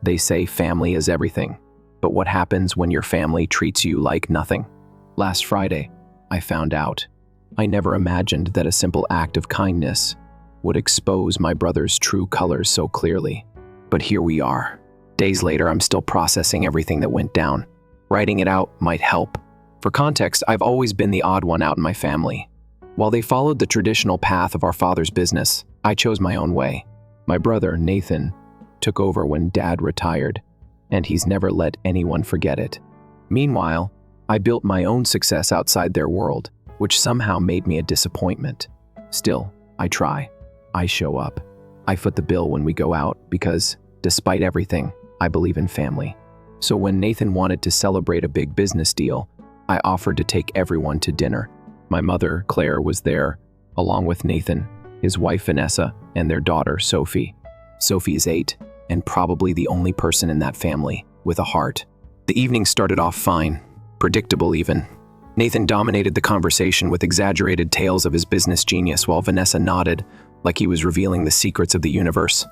They say family is everything, but what happens when your family treats you like nothing? Last Friday, I found out. I never imagined that a simple act of kindness would expose my brother's true colors so clearly. But here we are. Days later, I'm still processing everything that went down. Writing it out might help. For context, I've always been the odd one out in my family. While they followed the traditional path of our father's business, I chose my own way. My brother, Nathan, took over when Dad retired, and he's never let anyone forget it. Meanwhile, I built my own success outside their world, which somehow made me a disappointment. Still, I try. I show up. I foot the bill when we go out because, despite everything, I believe in family. So when Nathan wanted to celebrate a big business deal, I offered to take everyone to dinner. My mother, Claire, was there, along with Nathan, his wife Vanessa, and their daughter, Sophie. Sophie is 8, and probably the only person in that family with a heart. The evening started off fine, predictable even. Nathan dominated the conversation with exaggerated tales of his business genius while Vanessa nodded like he was revealing the secrets of the universe.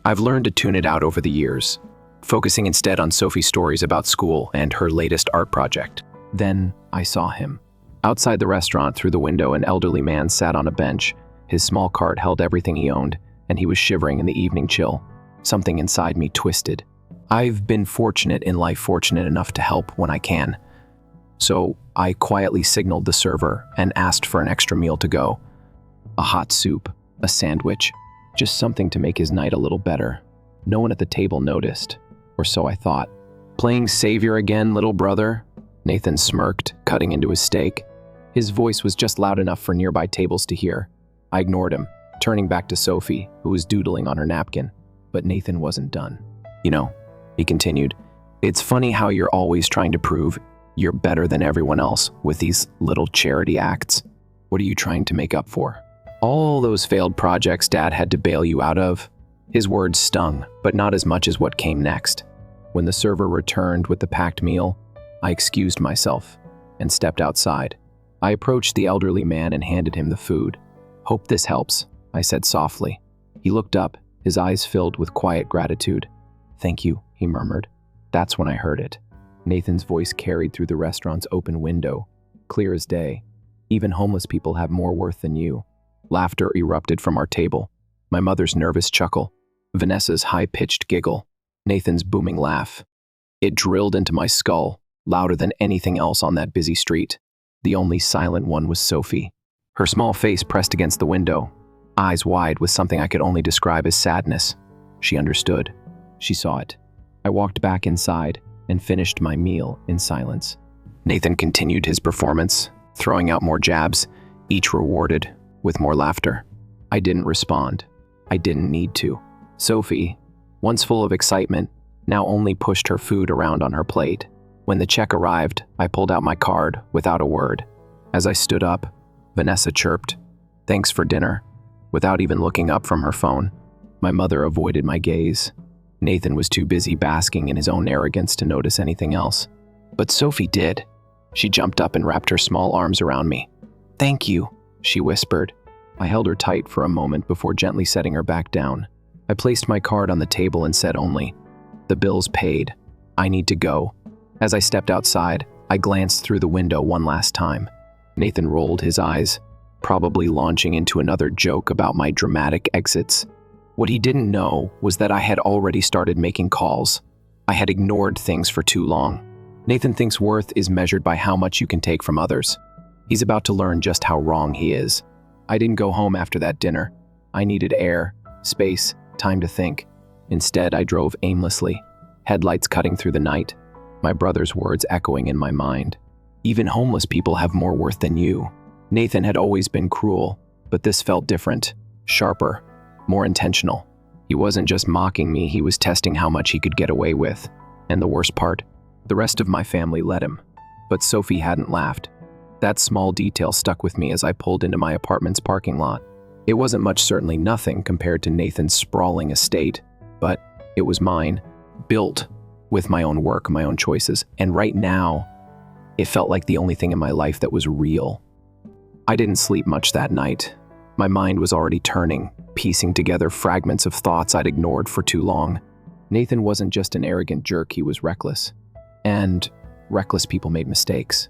I've learned to tune it out over the years, focusing instead on Sophie's stories about school and her latest art project. Then I saw him. Outside the restaurant, through the window, an elderly man sat on a bench. His small cart held everything he owned, and he was shivering in the evening chill. Something inside me twisted. I've been fortunate in life, fortunate enough to help when I can. So I quietly signaled the server and asked for an extra meal to go. A hot soup, a sandwich, just something to make his night a little better. No one at the table noticed, or so I thought. Playing savior again, little brother? Nathan smirked, cutting into his steak. His voice was just loud enough for nearby tables to hear. I ignored him, turning back to Sophie, who was doodling on her napkin. But Nathan wasn't done. You know, he continued, it's funny how you're always trying to prove you're better than everyone else with these little charity acts. What are you trying to make up for? All those failed projects Dad had to bail you out of? His words stung, but not as much as what came next. When the server returned with the packed meal, I excused myself and stepped outside. I approached the elderly man and handed him the food. Hope this helps, I said softly. He looked up, his eyes filled with quiet gratitude. Thank you, he murmured. That's when I heard it. Nathan's voice carried through the restaurant's open window, clear as day. Even homeless people have more worth than you. Laughter erupted from our table. My mother's nervous chuckle, Vanessa's high-pitched giggle, Nathan's booming laugh. It drilled into my skull, louder than anything else on that busy street. The only silent one was Sophie. Her small face pressed against the window, eyes wide with something I could only describe as sadness. She understood. She saw it. I walked back inside and finished my meal in silence. Nathan continued his performance, throwing out more jabs, each rewarded with more laughter. I didn't respond. I didn't need to. Sophie, once full of excitement, now only pushed her food around on her plate. When the check arrived, I pulled out my card without a word. As I stood up, Vanessa chirped, "Thanks for dinner," without even looking up from her phone. My mother avoided my gaze. Nathan was too busy basking in his own arrogance to notice anything else. But Sophie did. She jumped up and wrapped her small arms around me. "Thank you," she whispered. I held her tight for a moment before gently setting her back down. I placed my card on the table and said only, "The bill's paid. I need to go." As I stepped outside, I glanced through the window one last time. Nathan rolled his eyes, probably launching into another joke about my dramatic exits. What he didn't know was that I had already started making calls. I had ignored things for too long. Nathan thinks worth is measured by how much you can take from others. He's about to learn just how wrong he is. I didn't go home after that dinner. I needed air, space, time to think. Instead, I drove aimlessly, headlights cutting through the night, my brother's words echoing in my mind. Even homeless people have more worth than you. Nathan had always been cruel, but this felt different, sharper, more intentional. He wasn't just mocking me, he was testing how much he could get away with. And the worst part, the rest of my family let him. But Sophie hadn't laughed. That small detail stuck with me as I pulled into my apartment's parking lot. It wasn't much, certainly nothing, compared to Nathan's sprawling estate, but it was mine, built with my own work, my own choices, and right now, it felt like the only thing in my life that was real. I didn't sleep much that night. My mind was already turning, piecing together fragments of thoughts I'd ignored for too long. Nathan wasn't just an arrogant jerk, he was reckless. And reckless people made mistakes.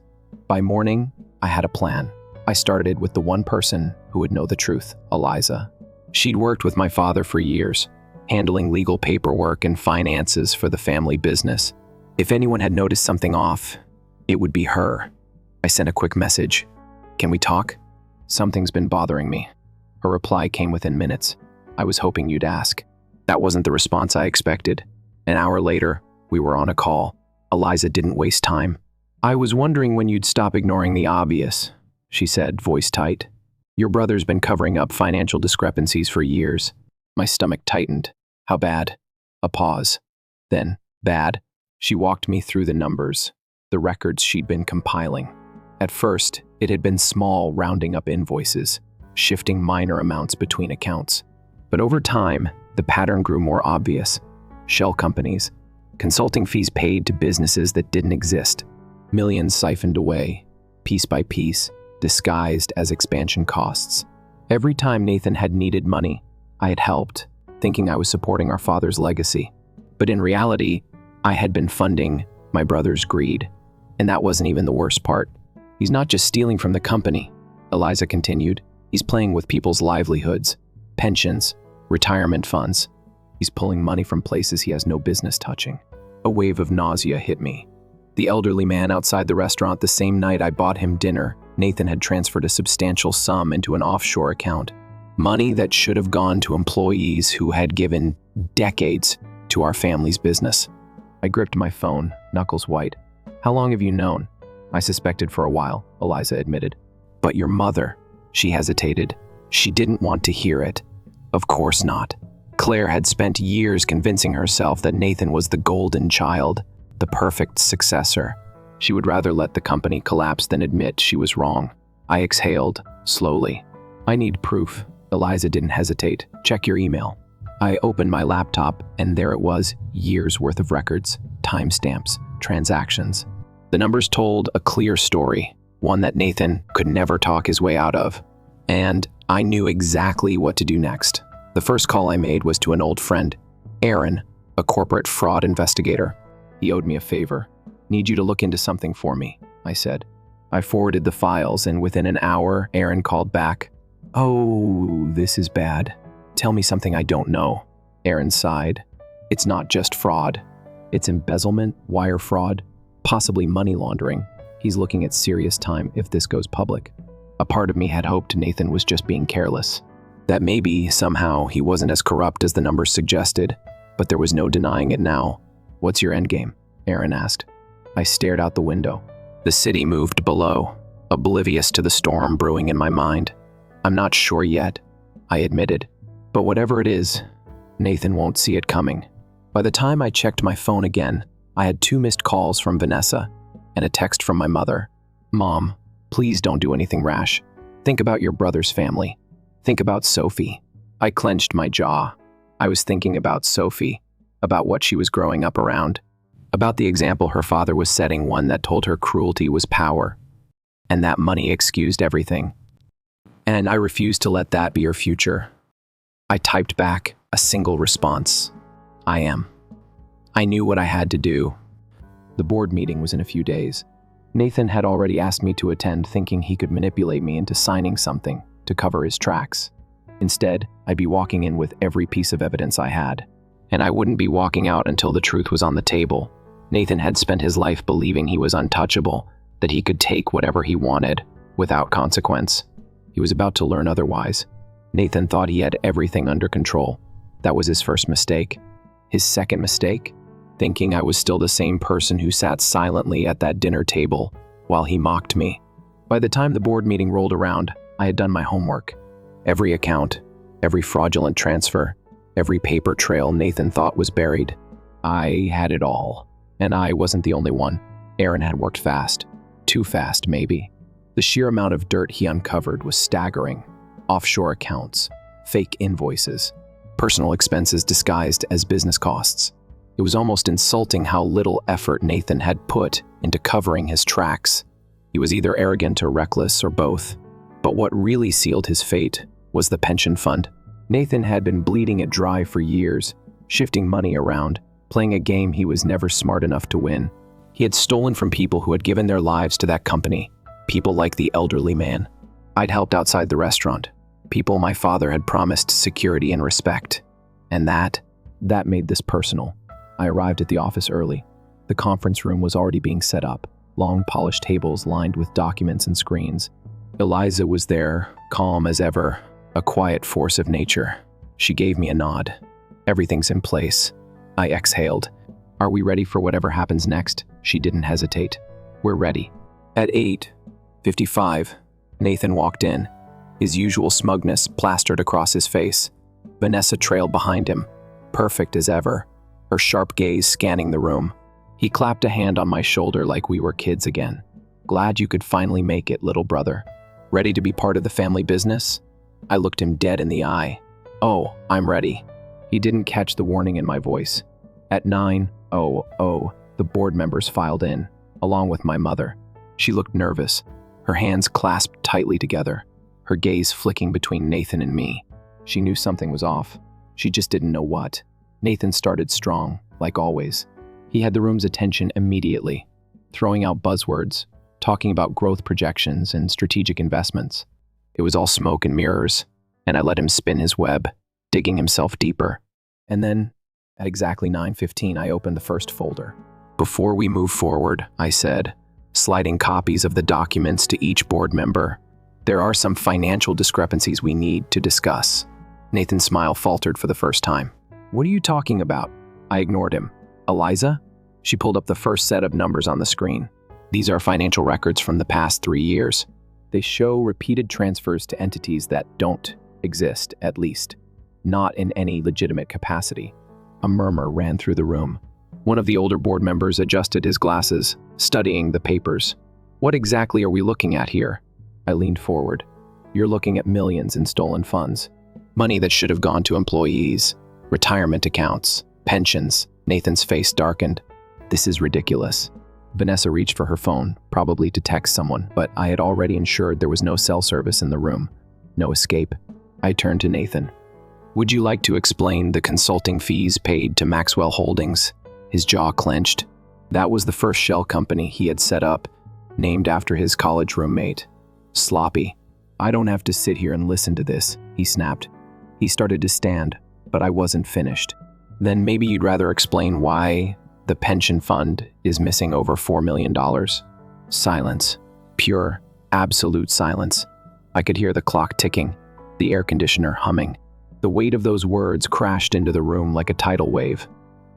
By morning, I had a plan. I started with the one person who would know the truth, Eliza. She'd worked with my father for years, handling legal paperwork and finances for the family business. If anyone had noticed something off, it would be her. I sent a quick message. "Can we talk? Something's been bothering me." Her reply came within minutes. "I was hoping you'd ask." That wasn't the response I expected. An hour later, we were on a call. Eliza didn't waste time. "I was wondering when you'd stop ignoring the obvious," she said, voice tight. "Your brother's been covering up financial discrepancies for years." My stomach tightened. "How bad?" A pause. Then, "Bad?" She walked me through the numbers, the records she'd been compiling. At first, it had been small, rounding up invoices, shifting minor amounts between accounts. But over time, the pattern grew more obvious. Shell companies, consulting fees paid to businesses that didn't exist, millions siphoned away, piece by piece, disguised as expansion costs. Every time Nathan had needed money, I had helped, thinking I was supporting our father's legacy. But in reality, I had been funding my brother's greed. And that wasn't even the worst part. "He's not just stealing from the company," Eliza continued. "He's playing with people's livelihoods, pensions, retirement funds. He's pulling money from places he has no business touching." A wave of nausea hit me. The elderly man outside the restaurant the same night I bought him dinner, Nathan had transferred a substantial sum into an offshore account. Money that should have gone to employees who had given decades to our family's business. I gripped my phone, knuckles white. "How long have you known?" "I suspected for a while," Eliza admitted. "But your mother," she hesitated. She didn't want to hear it. Of course not. Claire had spent years convincing herself that Nathan was the golden child, the perfect successor. She would rather let the company collapse than admit she was wrong. I exhaled, slowly. "I need proof." Eliza didn't hesitate. "Check your email." I opened my laptop, and there it was, years worth of records, timestamps, transactions. The numbers told a clear story, one that Nathan could never talk his way out of. And I knew exactly what to do next. The first call I made was to an old friend, Aaron, a corporate fraud investigator. He owed me a favor. "Need you to look into something for me," I said. I forwarded the files, and within an hour, Aaron called back. "Oh, this is bad. Tell me something I don't know." Aaron sighed. "It's not just fraud. It's embezzlement, wire fraud, possibly money laundering. He's looking at serious time if this goes public." A part of me had hoped Nathan was just being careless, that maybe, somehow, he wasn't as corrupt as the numbers suggested, but there was no denying it now. "What's your endgame?" Aaron asked. I stared out the window. The city moved below, oblivious to the storm brewing in my mind. "I'm not sure yet," I admitted. "But whatever it is, Nathan won't see it coming." By the time I checked my phone again, I had 2 missed calls from Vanessa and a text from my mother. "Mom, please don't do anything rash. Think about your brother's family. Think about Sophie." I clenched my jaw. I was thinking about Sophie, about what she was growing up around, about the example her father was setting, one that told her cruelty was power, and that money excused everything. And I refused to let that be her future. I typed back a single response. "I am." I knew what I had to do. The board meeting was in a few days. Nathan had already asked me to attend, thinking he could manipulate me into signing something to cover his tracks. Instead, I'd be walking in with every piece of evidence I had. And I wouldn't be walking out until the truth was on the table. Nathan had spent his life believing he was untouchable, that he could take whatever he wanted, without consequence. He was about to learn otherwise. Nathan thought he had everything under control. That was his first mistake. His second mistake? Thinking I was still the same person who sat silently at that dinner table while he mocked me. By the time the board meeting rolled around, I had done my homework. Every account, every fraudulent transfer, every paper trail Nathan thought was buried. I had it all. And I wasn't the only one. Aaron had worked fast. Too fast, maybe. The sheer amount of dirt he uncovered was staggering. Offshore accounts, fake invoices, personal expenses disguised as business costs. It was almost insulting how little effort Nathan had put into covering his tracks. He was either arrogant or reckless, or both. But what really sealed his fate was the pension fund. Nathan had been bleeding it dry for years, shifting money around, playing a game he was never smart enough to win. He had stolen from people who had given their lives to that company, people like the elderly man I'd helped outside the restaurant, people my father had promised security and respect. And that made this personal. I arrived at the office early. The conference room was already being set up, long polished tables lined with documents and screens. Eliza was there, calm as ever, a quiet force of nature. She gave me a nod. Everything's in place. I exhaled. Are we ready for whatever happens next? She didn't hesitate. We're ready. At 8:55, Nathan walked in, his usual smugness plastered across his face. Vanessa trailed behind him, perfect as ever, her sharp gaze scanning the room. He clapped a hand on my shoulder like we were kids again. Glad you could finally make it, little brother. Ready to be part of the family business? I looked him dead in the eye. Oh, I'm ready. He didn't catch the warning in my voice. At 9:00, the board members filed in, along with my mother. She looked nervous, her hands clasped tightly together, her gaze flicking between Nathan and me. She knew something was off. She just didn't know what. Nathan started strong, like always. He had the room's attention immediately, throwing out buzzwords, talking about growth projections and strategic investments. It was all smoke and mirrors, and I let him spin his web, digging himself deeper. And then, at exactly 9:15, I opened the first folder. Before we move forward, I said, sliding copies of the documents to each board member, there are some financial discrepancies we need to discuss. Nathan's smile faltered for the first time. What are you talking about? I ignored him. Eliza? She pulled up the first set of numbers on the screen. These are financial records from the past 3 years. They show repeated transfers to entities that don't exist, at least, not in any legitimate capacity. A murmur ran through the room. One of the older board members adjusted his glasses, studying the papers. What exactly are we looking at here? I leaned forward. You're looking at millions in stolen funds. Money that should have gone to employees, retirement accounts, pensions. Nathan's face darkened. This is ridiculous. Vanessa reached for her phone, probably to text someone, but I had already ensured there was no cell service in the room. No escape. I turned to Nathan. Would you like to explain the consulting fees paid to Maxwell Holdings? His jaw clenched. That was the first shell company he had set up, named after his college roommate. Sloppy. I don't have to sit here and listen to this, he snapped. He started to stand, but I wasn't finished. Then maybe you'd rather explain why the pension fund is missing over $4 million. Silence. Pure, absolute silence. I could hear the clock ticking, the air conditioner humming. The weight of those words crashed into the room like a tidal wave.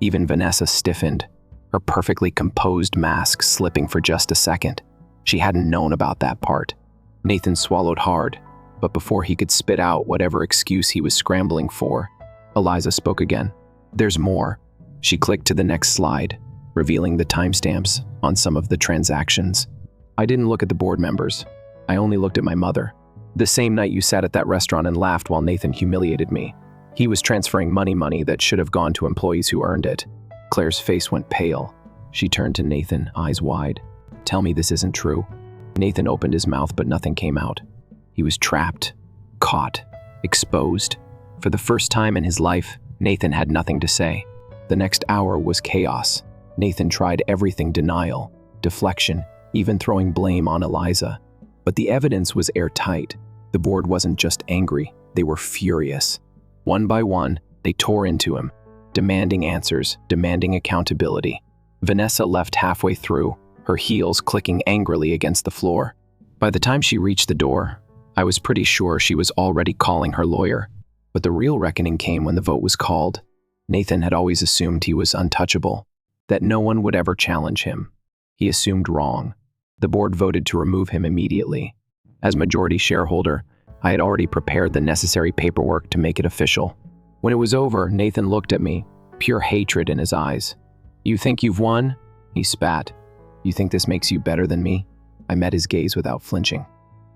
Even Vanessa stiffened, her perfectly composed mask slipping for just a second. She hadn't known about that part. Nathan swallowed hard, but before he could spit out whatever excuse he was scrambling for, Eliza spoke again. There's more. She clicked to the next slide, revealing the timestamps on some of the transactions. I didn't look at the board members. I only looked at my mother. The same night you sat at that restaurant and laughed while Nathan humiliated me. He was transferring money that should have gone to employees who earned it. Claire's face went pale. She turned to Nathan, eyes wide. Tell me this isn't true. Nathan opened his mouth, but nothing came out. He was trapped, caught, exposed. For the first time in his life, Nathan had nothing to say. The next hour was chaos. Nathan tried everything: denial, deflection, even throwing blame on Eliza. But the evidence was airtight. The board wasn't just angry, they were furious. One by one, they tore into him, demanding answers, demanding accountability. Vanessa left halfway through, her heels clicking angrily against the floor. By the time she reached the door, I was pretty sure she was already calling her lawyer. But the real reckoning came when the vote was called. Nathan had always assumed he was untouchable, that no one would ever challenge him. He assumed wrong. The board voted to remove him immediately. As majority shareholder, I had already prepared the necessary paperwork to make it official. When it was over, Nathan looked at me, pure hatred in his eyes. You think you've won? He spat. You think this makes you better than me? I met his gaze without flinching.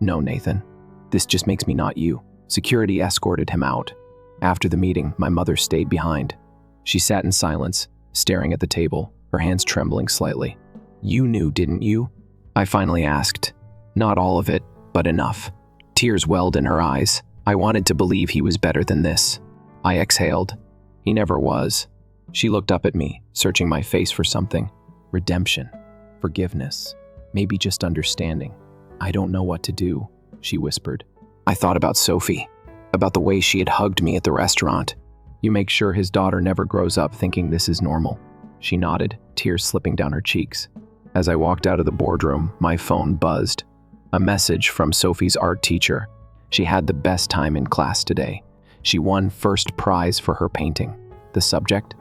No, Nathan. This just makes me not you. Security escorted him out. After the meeting, my mother stayed behind. She sat in silence, staring at the table, her hands trembling slightly. You knew, didn't you? I finally asked. Not all of it, but enough. Tears welled in her eyes. I wanted to believe he was better than this. I exhaled. He never was. She looked up at me, searching my face for something. Redemption, forgiveness, maybe just understanding. I don't know what to do, she whispered. I thought about Sophie, about the way she had hugged me at the restaurant. You make sure his daughter never grows up thinking this is normal. She nodded, tears slipping down her cheeks. As I walked out of the boardroom, my phone buzzed. A message from Sophie's art teacher. She had the best time in class today. She won first prize for her painting. The subject?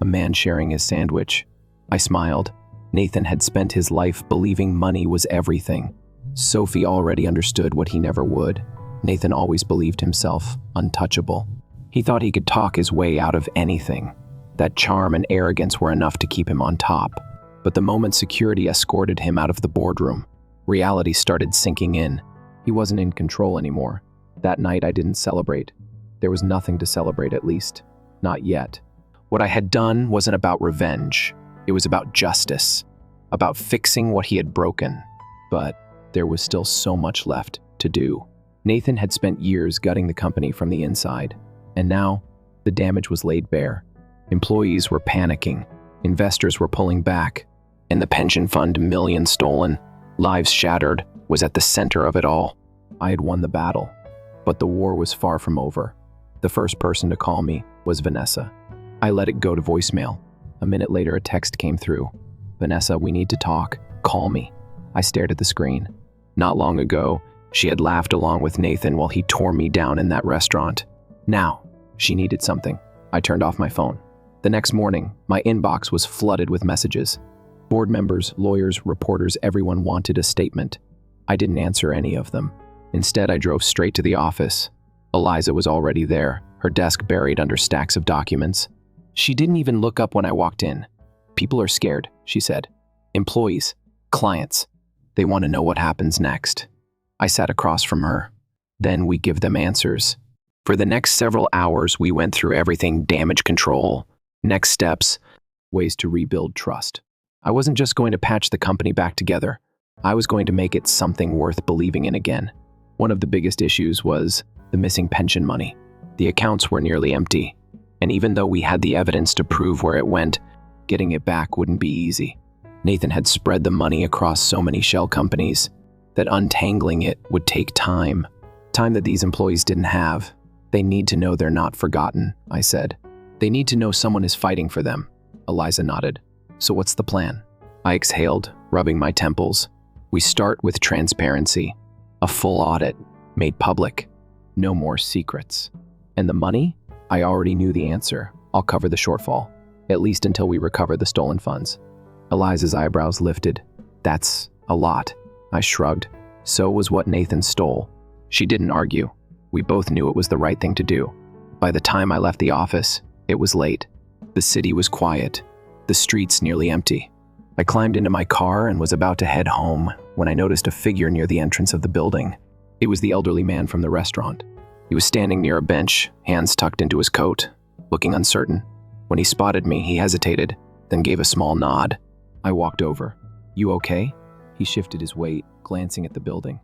A man sharing his sandwich. I smiled. Nathan had spent his life believing money was everything. Sophie already understood what he never would. Nathan always believed himself untouchable. He thought he could talk his way out of anything. That charm and arrogance were enough to keep him on top. But the moment security escorted him out of the boardroom, reality started sinking in. He wasn't in control anymore. That night I didn't celebrate. There was nothing to celebrate, at least. Not yet. What I had done wasn't about revenge. It was about justice. About fixing what he had broken. But there was still so much left to do. Nathan had spent years gutting the company from the inside. And now, the damage was laid bare. Employees were panicking. Investors were pulling back. And the pension fund, millions stolen, lives shattered, was at the center of it all. I had won the battle. But the war was far from over. The first person to call me was Vanessa. I let it go to voicemail. A minute later, a text came through. Vanessa, we need to talk. Call me. I stared at the screen. Not long ago, she had laughed along with Nathan while he tore me down in that restaurant. Now, she needed something. I turned off my phone. The next morning, my inbox was flooded with messages. Board members, lawyers, reporters, everyone wanted a statement. I didn't answer any of them. Instead, I drove straight to the office. Eliza was already there, her desk buried under stacks of documents. She didn't even look up when I walked in. People are scared, she said. Employees, clients. They want to know what happens next. I sat across from her. Then we give them answers. For the next several hours, we went through everything: damage control, next steps, ways to rebuild trust. I wasn't just going to patch the company back together. I was going to make it something worth believing in again. One of the biggest issues was the missing pension money. The accounts were nearly empty. And even though we had the evidence to prove where it went, getting it back wouldn't be easy. Nathan had spread the money across so many shell companies that untangling it would take time. Time that these employees didn't have. They need to know they're not forgotten, I said. They need to know someone is fighting for them. Eliza nodded. So what's the plan? I exhaled, rubbing my temples. We start with transparency. A full audit, made public. No more secrets. And the money? I already knew the answer. I'll cover the shortfall, at least until we recover the stolen funds. Eliza's eyebrows lifted. That's a lot. I shrugged. So was what Nathan stole. She didn't argue. We both knew it was the right thing to do. By the time I left the office, it was late. The city was quiet. The streets nearly empty. I climbed into my car and was about to head home when I noticed a figure near the entrance of the building. It was the elderly man from the restaurant. He was standing near a bench, hands tucked into his coat, looking uncertain. When he spotted me, he hesitated, then gave a small nod. I walked over. You okay? He shifted his weight, glancing at the building.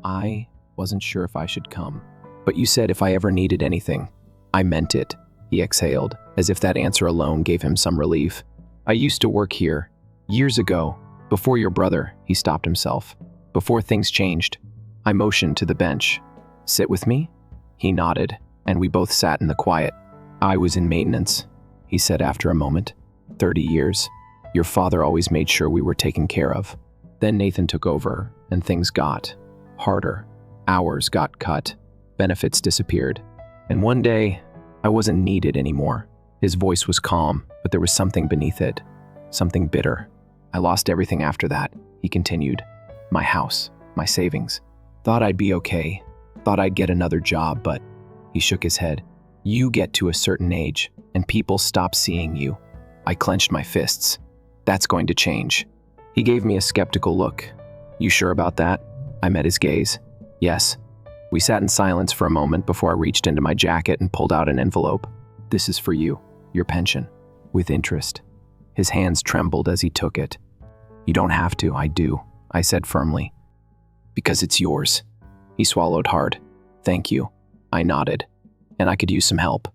I wasn't sure if I should come. But you said if I ever needed anything. I meant it, he exhaled, as if that answer alone gave him some relief. I used to work here. Years ago, before your brother, he stopped himself. Before things changed. I motioned to the bench. Sit with me? He nodded, and we both sat in the quiet. I was in maintenance, he said after a moment. 30 years. Your father always made sure we were taken care of. Then Nathan took over, and things got harder. Hours got cut. Benefits disappeared. And one day, I wasn't needed anymore. His voice was calm, but there was something beneath it. Something bitter. I lost everything after that, he continued. My house, my savings. Thought I'd be okay. Thought I'd get another job, but he shook his head. You get to a certain age, and people stop seeing you. I clenched my fists. That's going to change. He gave me a skeptical look. You sure about that? I met his gaze. Yes. We sat in silence for a moment before I reached into my jacket and pulled out an envelope. This is for you, your pension, with interest. His hands trembled as he took it. You don't have to, I do, I said firmly. Because it's yours. He swallowed hard. Thank you. I nodded. And I could use some help.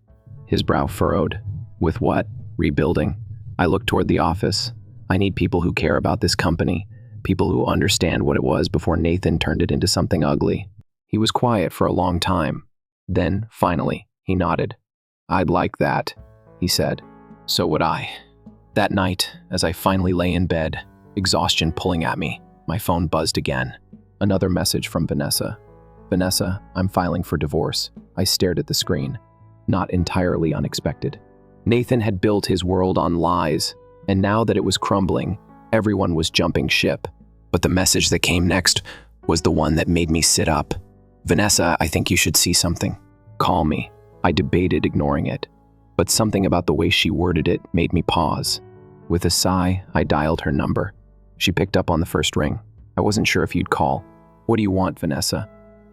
His brow furrowed. With what? Rebuilding. I looked toward the office. I need people who care about this company, people who understand what it was before Nathan turned it into something ugly. He was quiet for a long time. Then, finally, he nodded. "I'd like that," he said. So would I. That night, as I finally lay in bed, exhaustion pulling at me, my phone buzzed again. Another message from Vanessa. "Vanessa, I'm filing for divorce." I stared at the screen. Not entirely unexpected. Nathan had built his world on lies, and now that it was crumbling, everyone was jumping ship. But the message that came next was the one that made me sit up. "Vanessa, I think you should see something. Call me." I debated ignoring it, but something about the way she worded it made me pause. With a sigh, I dialed her number. She picked up on the first ring. "I wasn't sure if you'd call." "What do you want, Vanessa?"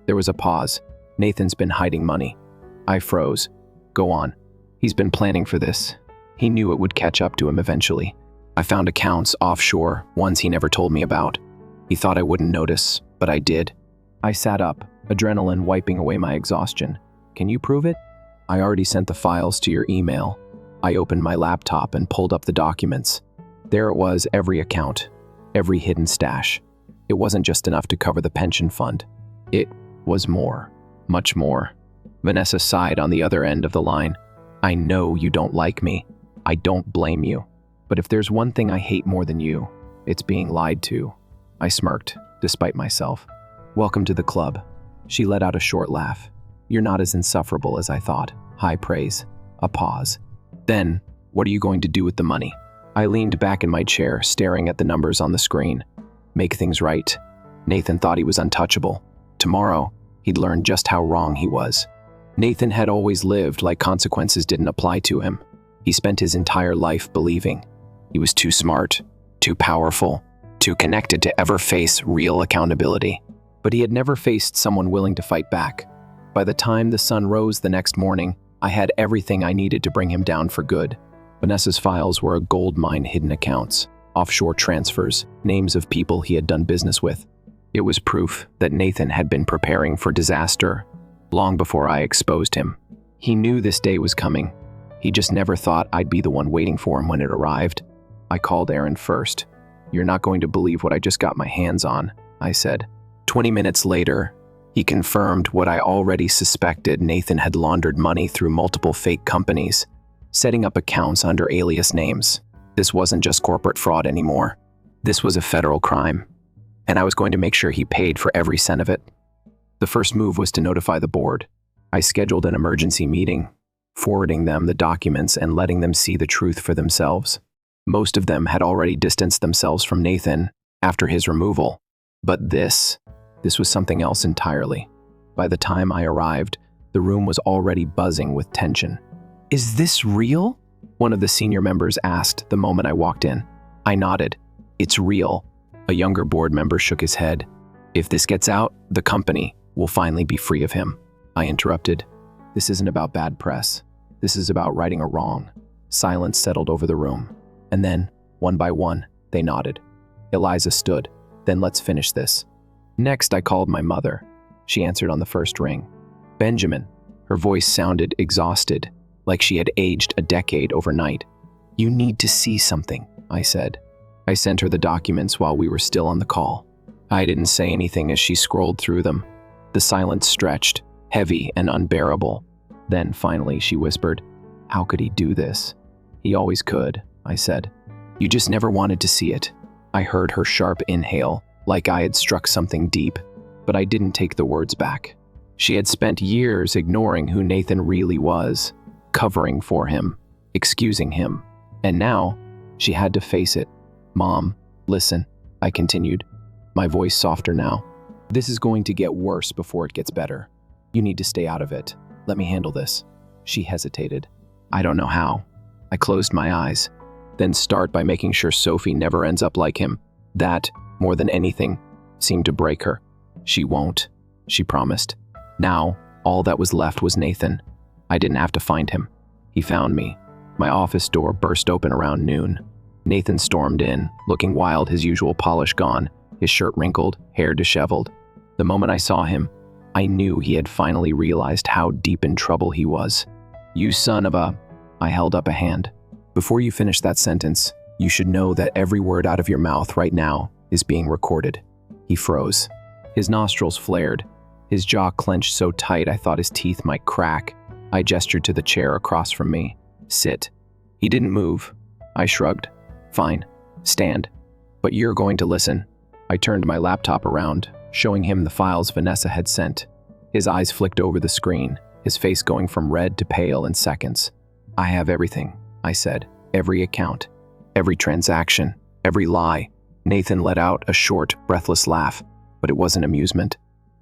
There was a pause. "Nathan's been hiding money." I froze. "Go on." "He's been planning for this. He knew it would catch up to him eventually. I found accounts offshore, ones he never told me about. He thought I wouldn't notice, but I did." I sat up, adrenaline wiping away my exhaustion. "Can you prove it?" "I already sent the files to your email." I opened my laptop and pulled up the documents. There it was, every account, every hidden stash. It wasn't just enough to cover the pension fund. It was more, much more. Vanessa sighed on the other end of the line. "I know you don't like me. I don't blame you. But if there's one thing I hate more than you, it's being lied to." I smirked, despite myself. "Welcome to the club." She let out a short laugh. "You're not as insufferable as I thought." High praise. A pause. "Then, what are you going to do with the money?" I leaned back in my chair, staring at the numbers on the screen. "Make things right." Nathan thought he was untouchable. Tomorrow, he'd learn just how wrong he was. Nathan had always lived like consequences didn't apply to him. He spent his entire life believing he was too smart, too powerful, too connected to ever face real accountability. But he had never faced someone willing to fight back. By the time the sun rose the next morning, I had everything I needed to bring him down for good. Vanessa's files were a gold mine: hidden accounts, offshore transfers, names of people he had done business with. It was proof that Nathan had been preparing for disaster long before I exposed him. He knew this day was coming. He just never thought I'd be the one waiting for him when it arrived. I called Aaron first. "You're not going to believe what I just got my hands on," I said. 20 minutes later, he confirmed what I already suspected. Nathan had laundered money through multiple fake companies, setting up accounts under alias names. This wasn't just corporate fraud anymore. This was a federal crime, and I was going to make sure he paid for every cent of it. The first move was to notify the board. I scheduled an emergency meeting, forwarding them the documents and letting them see the truth for themselves. Most of them had already distanced themselves from Nathan after his removal, but this was something else entirely. By the time I arrived, the room was already buzzing with tension. "Is this real?" one of the senior members asked the moment I walked in. I nodded. "It's real." A younger board member shook his head. "If this gets out, the company will finally be free of him." I interrupted. "This isn't about bad press. This is about righting a wrong." Silence settled over the room. And then, one by one, they nodded. Eliza stood. "Then let's finish this." Next, I called my mother. She answered on the first ring. "Benjamin." Her voice sounded exhausted, like she had aged a decade overnight. "You need to see something," I said. I sent her the documents while we were still on the call. I didn't say anything as she scrolled through them. The silence stretched, heavy and unbearable. Then, finally, she whispered, "How could he do this?" "He always could," I said. "You just never wanted to see it." I heard her sharp inhale, like I had struck something deep, but I didn't take the words back. She had spent years ignoring who Nathan really was, covering for him, excusing him, and now she had to face it. "Mom, listen," I continued, my voice softer now. "This is going to get worse before it gets better. You need to stay out of it. Let me handle this." She hesitated. "I don't know how." I closed my eyes. "Then start by making sure Sophie never ends up like him." That, more than anything, seemed to break her. "She won't," she promised. Now, all that was left was Nathan. I didn't have to find him. He found me. My office door burst open around noon. Nathan stormed in, looking wild, his usual polish gone, his shirt wrinkled, hair disheveled. The moment I saw him, I knew he had finally realized how deep in trouble he was. "You son of a..." I held up a hand. Before you finish that sentence, you should know that every word out of your mouth right now is being recorded." He froze. His nostrils flared. His jaw clenched so tight I thought his teeth might crack. I gestured to the chair across from me. "Sit." He didn't move. I shrugged. "Fine. Stand. But you're going to listen." I turned my laptop around, showing him the files Vanessa had sent. His eyes flicked over the screen, his face going from red to pale in seconds. "I have everything," I said. "Every account, every transaction, every lie." Nathan let out a short, breathless laugh, but it wasn't amusement.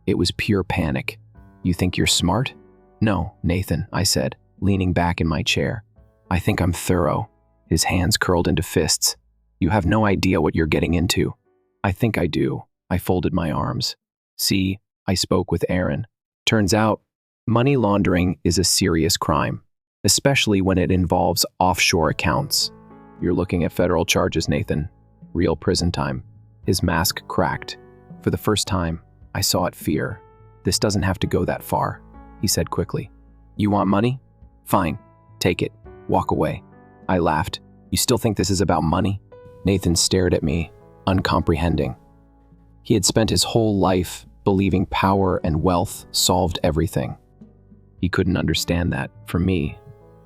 It was pure panic. "You think you're smart?" "No, Nathan," I said, leaning back in my chair. "I think I'm thorough." His hands curled into fists. "You have no idea what you're getting into." "I think I do." I folded my arms. "See, I spoke with Aaron. Turns out, money laundering is a serious crime, especially when it involves offshore accounts. You're looking at federal charges, Nathan. Real prison time." His mask cracked. For the first time, I saw it fear. "This doesn't have to go that far," he said quickly. "You want money? Fine. Take it. Walk away." I laughed. "You still think this is about money?" Nathan stared at me, uncomprehending. He had spent his whole life believing power and wealth solved everything. He couldn't understand that, for me,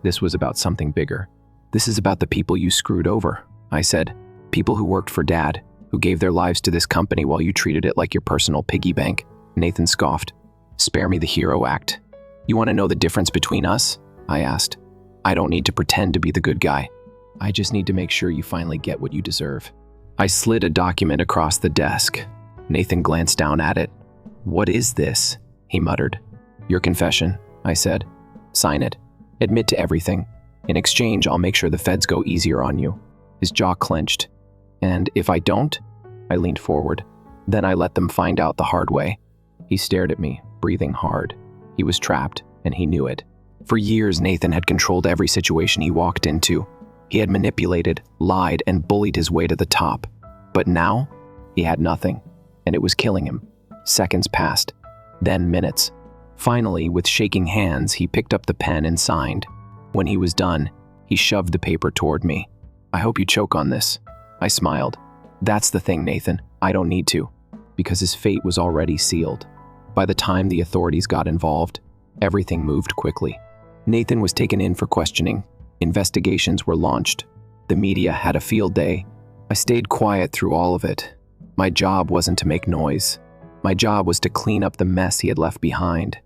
this was about something bigger. "This is about the people you screwed over," I said. "People who worked for Dad, who gave their lives to this company while you treated it like your personal piggy bank." Nathan scoffed. "Spare me the hero act. You want to know the difference between us?" I asked. "I don't need to pretend to be the good guy. I just need to make sure you finally get what you deserve." I slid a document across the desk. Nathan glanced down at it. "What is this?" he muttered. "Your confession," I said. "Sign it. Admit to everything. In exchange, I'll make sure the feds go easier on you." His jaw clenched. "And if I don't?" I leaned forward. "Then I let them find out the hard way." He stared at me, breathing hard. He was trapped, and he knew it. For years, Nathan had controlled every situation he walked into. He had manipulated, lied, and bullied his way to the top. But now, he had nothing, and it was killing him. Seconds passed, then minutes. Finally, with shaking hands, he picked up the pen and signed. When he was done, he shoved the paper toward me. "I hope you choke on this." I smiled. "That's the thing, Nathan. I don't need to." Because his fate was already sealed. By the time the authorities got involved, everything moved quickly. Nathan was taken in for questioning. Investigations were launched. The media had a field day. I stayed quiet through all of it. My job wasn't to make noise. My job was to clean up the mess he had left behind.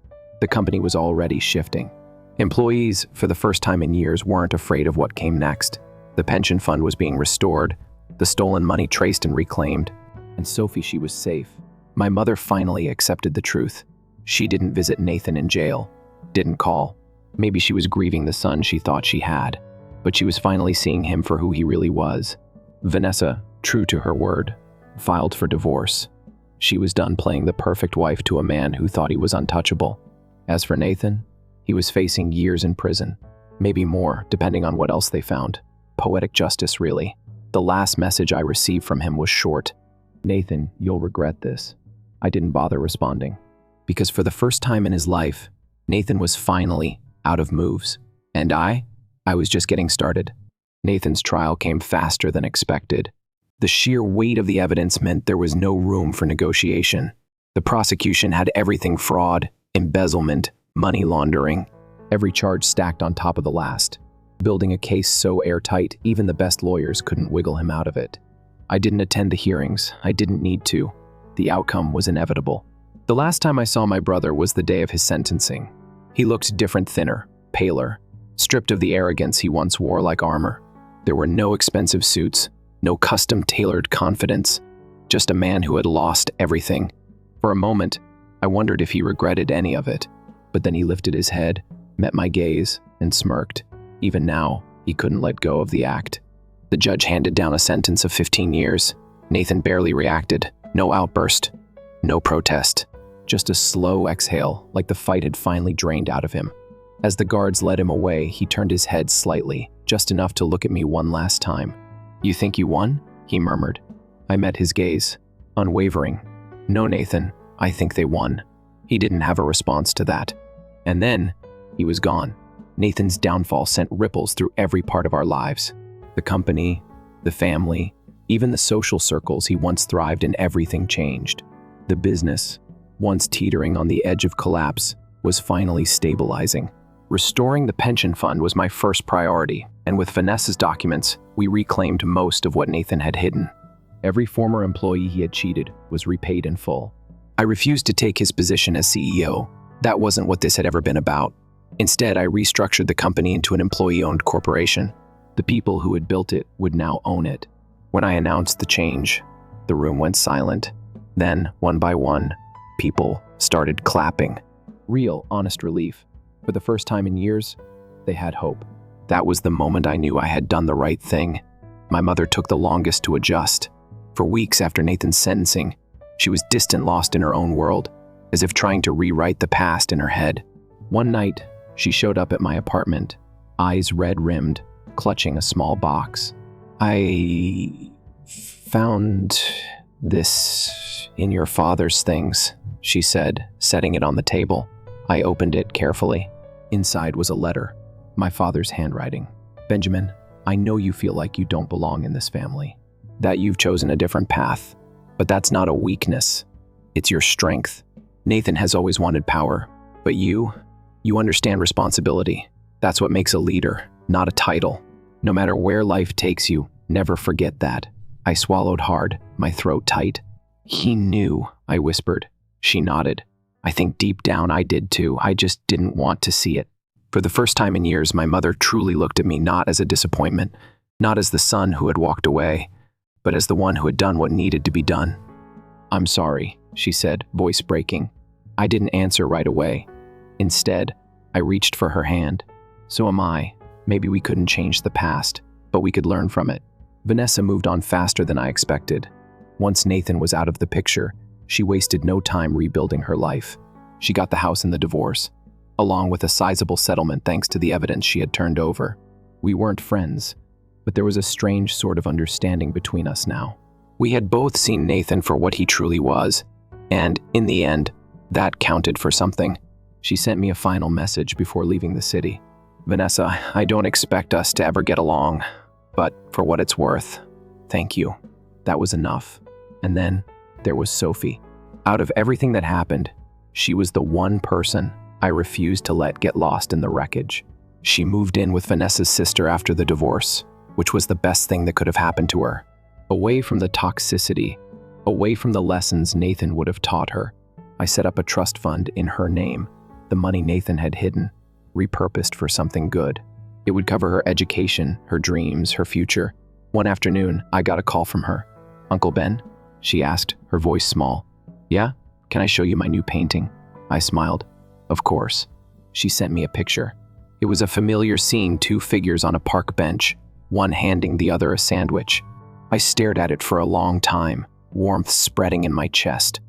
The company was already shifting. Employees, for the first time in years, weren't afraid of what came next. The pension fund was being restored, the stolen money traced and reclaimed, and Sophie, she was safe. My mother finally accepted the truth. She didn't visit Nathan in jail, didn't call. Maybe she was grieving the son she thought she had, but she was finally seeing him for who he really was. Vanessa, true to her word, filed for divorce. She was done playing the perfect wife to a man who thought he was untouchable. As for Nathan, he was facing years in prison, maybe more, depending on what else they found. Poetic justice, really. The last message I received from him was short. "Nathan, you'll regret this." I didn't bother responding, because for the first time in his life, Nathan was finally out of moves, and I was just getting started. Nathan's trial came faster than expected. The sheer weight of the evidence meant there was no room for negotiation. The prosecution had everything: fraud, embezzlement, money laundering, every charge stacked on top of the last, building a case so airtight even the best lawyers couldn't wiggle him out of it. I didn't attend the hearings. I didn't need to. The outcome was inevitable. The last time I saw my brother was the day of his sentencing. He looked different, thinner, paler, stripped of the arrogance he once wore like armor. There were no expensive suits, no custom-tailored confidence, just a man who had lost everything. For a moment, I wondered if he regretted any of it, but then he lifted his head, met my gaze, and smirked. Even now, he couldn't let go of the act. The judge handed down a sentence of 15 years. Nathan barely reacted. No outburst. No protest. Just a slow exhale, like the fight had finally drained out of him. As the guards led him away, he turned his head slightly, just enough to look at me one last time. "You think you won?" he murmured. I met his gaze, unwavering. "No, Nathan, I think they won." He didn't have a response to that. And then, he was gone. Nathan's downfall sent ripples through every part of our lives. The company, the family, even the social circles he once thrived in, everything changed. The business, once teetering on the edge of collapse, was finally stabilizing. Restoring the pension fund was my first priority, and with Vanessa's documents, we reclaimed most of what Nathan had hidden. Every former employee he had cheated was repaid in full. I refused to take his position as CEO. That wasn't what this had ever been about. Instead, I restructured the company into an employee-owned corporation. The people who had built it would now own it. When I announced the change, the room went silent. Then, one by one, people started clapping. Real, honest relief. For the first time in years, they had hope. That was the moment I knew I had done the right thing. My mother took the longest to adjust. For weeks after Nathan's sentencing, she was distant, lost in her own world, as if trying to rewrite the past in her head. One night, she showed up at my apartment, eyes red-rimmed, clutching a small box. "I found this in your father's things," she said, setting it on the table. I opened it carefully. Inside was a letter, my father's handwriting. "Benjamin, I know you feel like you don't belong in this family, that you've chosen a different path, but that's not a weakness. It's your strength. Nathan has always wanted power, but you understand responsibility. That's what makes a leader, not a title. No matter where life takes you, never forget that." I swallowed hard, my throat tight. "He knew," I whispered. She nodded. I think deep down I did too. I just didn't want to see it. For the first time in years, my mother truly looked at me not as a disappointment, not as the son who had walked away, but as the one who had done what needed to be done. "I'm sorry," she said, voice breaking. I didn't answer right away. Instead, I reached for her hand. "So am I. Maybe we couldn't change the past, but we could learn from it." Vanessa moved on faster than I expected. Once Nathan was out of the picture, she wasted no time rebuilding her life. She got the house in the divorce, along with a sizable settlement thanks to the evidence she had turned over. We weren't friends, but there was a strange sort of understanding between us now. We had both seen Nathan for what he truly was, and in the end, that counted for something. She sent me a final message before leaving the city. "Vanessa, I don't expect us to ever get along, but for what it's worth, thank you." That was enough. And then there was Sophie. Out of everything that happened, she was the one person I refused to let get lost in the wreckage. She moved in with Vanessa's sister after the divorce, which was the best thing that could have happened to her. Away from the toxicity, away from the lessons Nathan would have taught her, I set up a trust fund in her name, the money Nathan had hidden, repurposed for something good. It would cover her education, her dreams, her future. One afternoon, I got a call from her. "Uncle Ben?" she asked, her voice small. "Yeah? Can I show you my new painting?" I smiled. "Of course." She sent me a picture. It was a familiar scene, two figures on a park bench, one handing the other a sandwich. I stared at it for a long time, warmth spreading in my chest.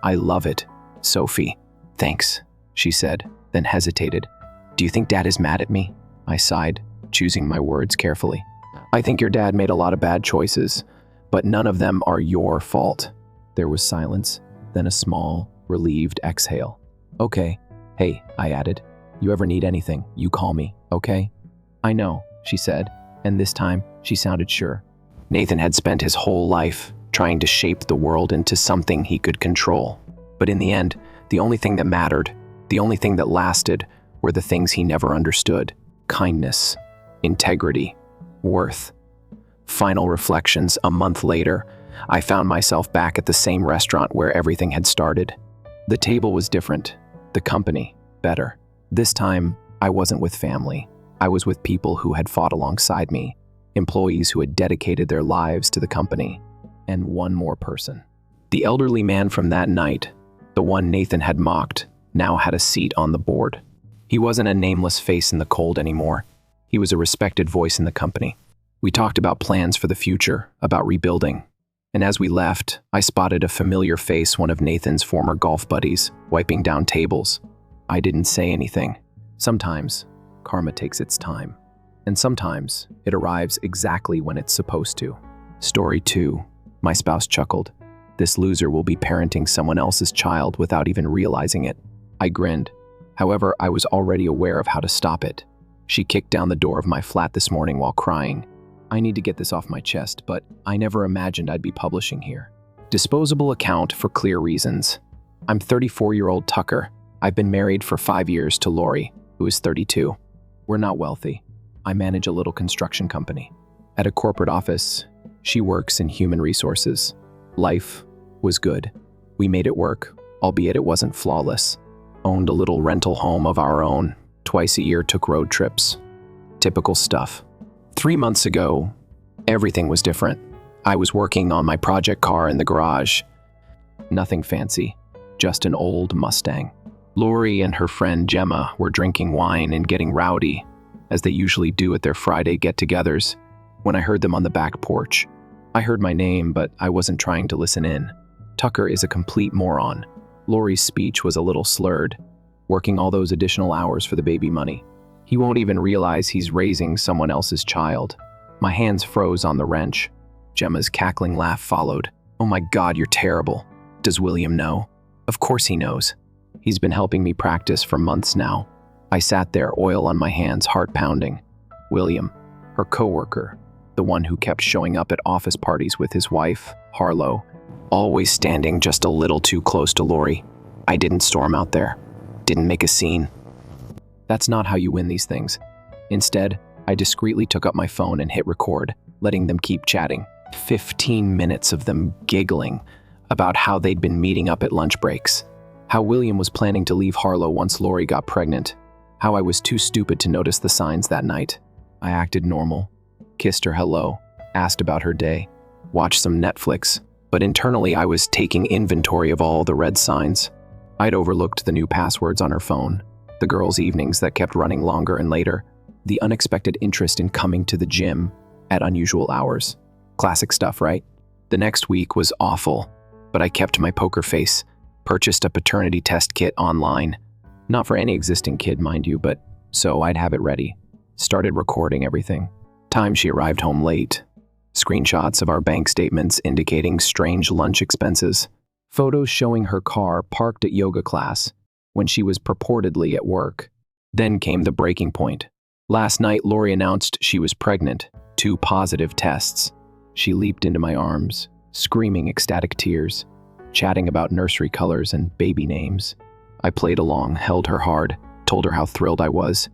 "I love it, Sophie." "Thanks," she said, then hesitated. "Do you think Dad is mad at me?" I sighed, choosing my words carefully. "I think your dad made a lot of bad choices, but none of them are your fault." There was silence, then a small, relieved exhale. "Okay. Hey," I added, "you ever need anything, you call me, okay?" "I know," she said, and this time she sounded sure. Nathan had spent his whole life trying to shape the world into something he could control. But in the end, the only thing that mattered, the only thing that lasted, were the things he never understood. Kindness, integrity, worth. Final reflections. A month later, I found myself back at the same restaurant where everything had started. The table was different, the company better. This time, I wasn't with family. I was with people who had fought alongside me, employees who had dedicated their lives to the company, and one more person. The elderly man from that night, the one Nathan had mocked, now had a seat on the board. He wasn't a nameless face in the cold anymore. He was a respected voice in the company. We talked about plans for the future, about rebuilding. And as we left, I spotted a familiar face, one of Nathan's former golf buddies, wiping down tables. I didn't say anything. Sometimes, karma takes its time. And sometimes, it arrives exactly when it's supposed to. Story 2. My spouse chuckled. This loser will be parenting someone else's child without even realizing it. I grinned. However, I was already aware of how to stop it. She kicked down the door of my flat this morning while crying. I need to get this off my chest, but I never imagined I'd be publishing here. Disposable account for clear reasons. I'm 34-year-old Tucker. I've been married for 5 years to Lori, who is 32. We're not wealthy. I manage a little construction company. At a corporate office, she works in human resources. Life was good. We made it work, albeit it wasn't flawless. Owned a little rental home of our own. Twice a year took road trips. Typical stuff. 3 months ago, everything was different. I was working on my project car in the garage. Nothing fancy, just an old Mustang. Lori and her friend Gemma were drinking wine and getting rowdy, as they usually do at their Friday get-togethers, when I heard them on the back porch. I heard my name, but I wasn't trying to listen in. Tucker is a complete moron. Lori's speech was a little slurred, working all those additional hours for the baby money. He won't even realize he's raising someone else's child. My hands froze on the wrench. Gemma's cackling laugh followed. Oh my God, you're terrible. Does William know? Of course he knows. He's been helping me practice for months now. I sat there, oil on my hands, heart pounding. William, her coworker, the one who kept showing up at office parties with his wife, Harlow, always standing just a little too close to Lori. I didn't storm out there. Didn't make a scene. That's not how you win these things. Instead, I discreetly took up my phone and hit record, letting them keep chatting. 15 minutes of them giggling about how they'd been meeting up at lunch breaks, how William was planning to leave Harlow once Lori got pregnant, how I was too stupid to notice the signs that night. I acted normal, kissed her hello, asked about her day, watched some Netflix, but internally I was taking inventory of all the red signs. I'd overlooked the new passwords on her phone, the girls' evenings that kept running longer and later, the unexpected interest in coming to the gym at unusual hours. Classic stuff, right? The next week was awful, but I kept my poker face, purchased a paternity test kit online. Not for any existing kid, mind you, but so I'd have it ready. Started recording everything. Time she arrived home late. Screenshots of our bank statements indicating strange lunch expenses. Photos showing her car parked at yoga class when she was purportedly at work. Then came the breaking point. Last night, Lori announced she was pregnant. 2 positive tests. She leaped into my arms, screaming ecstatic tears, chatting about nursery colors and baby names. I played along, held her hard, told her how thrilled I was.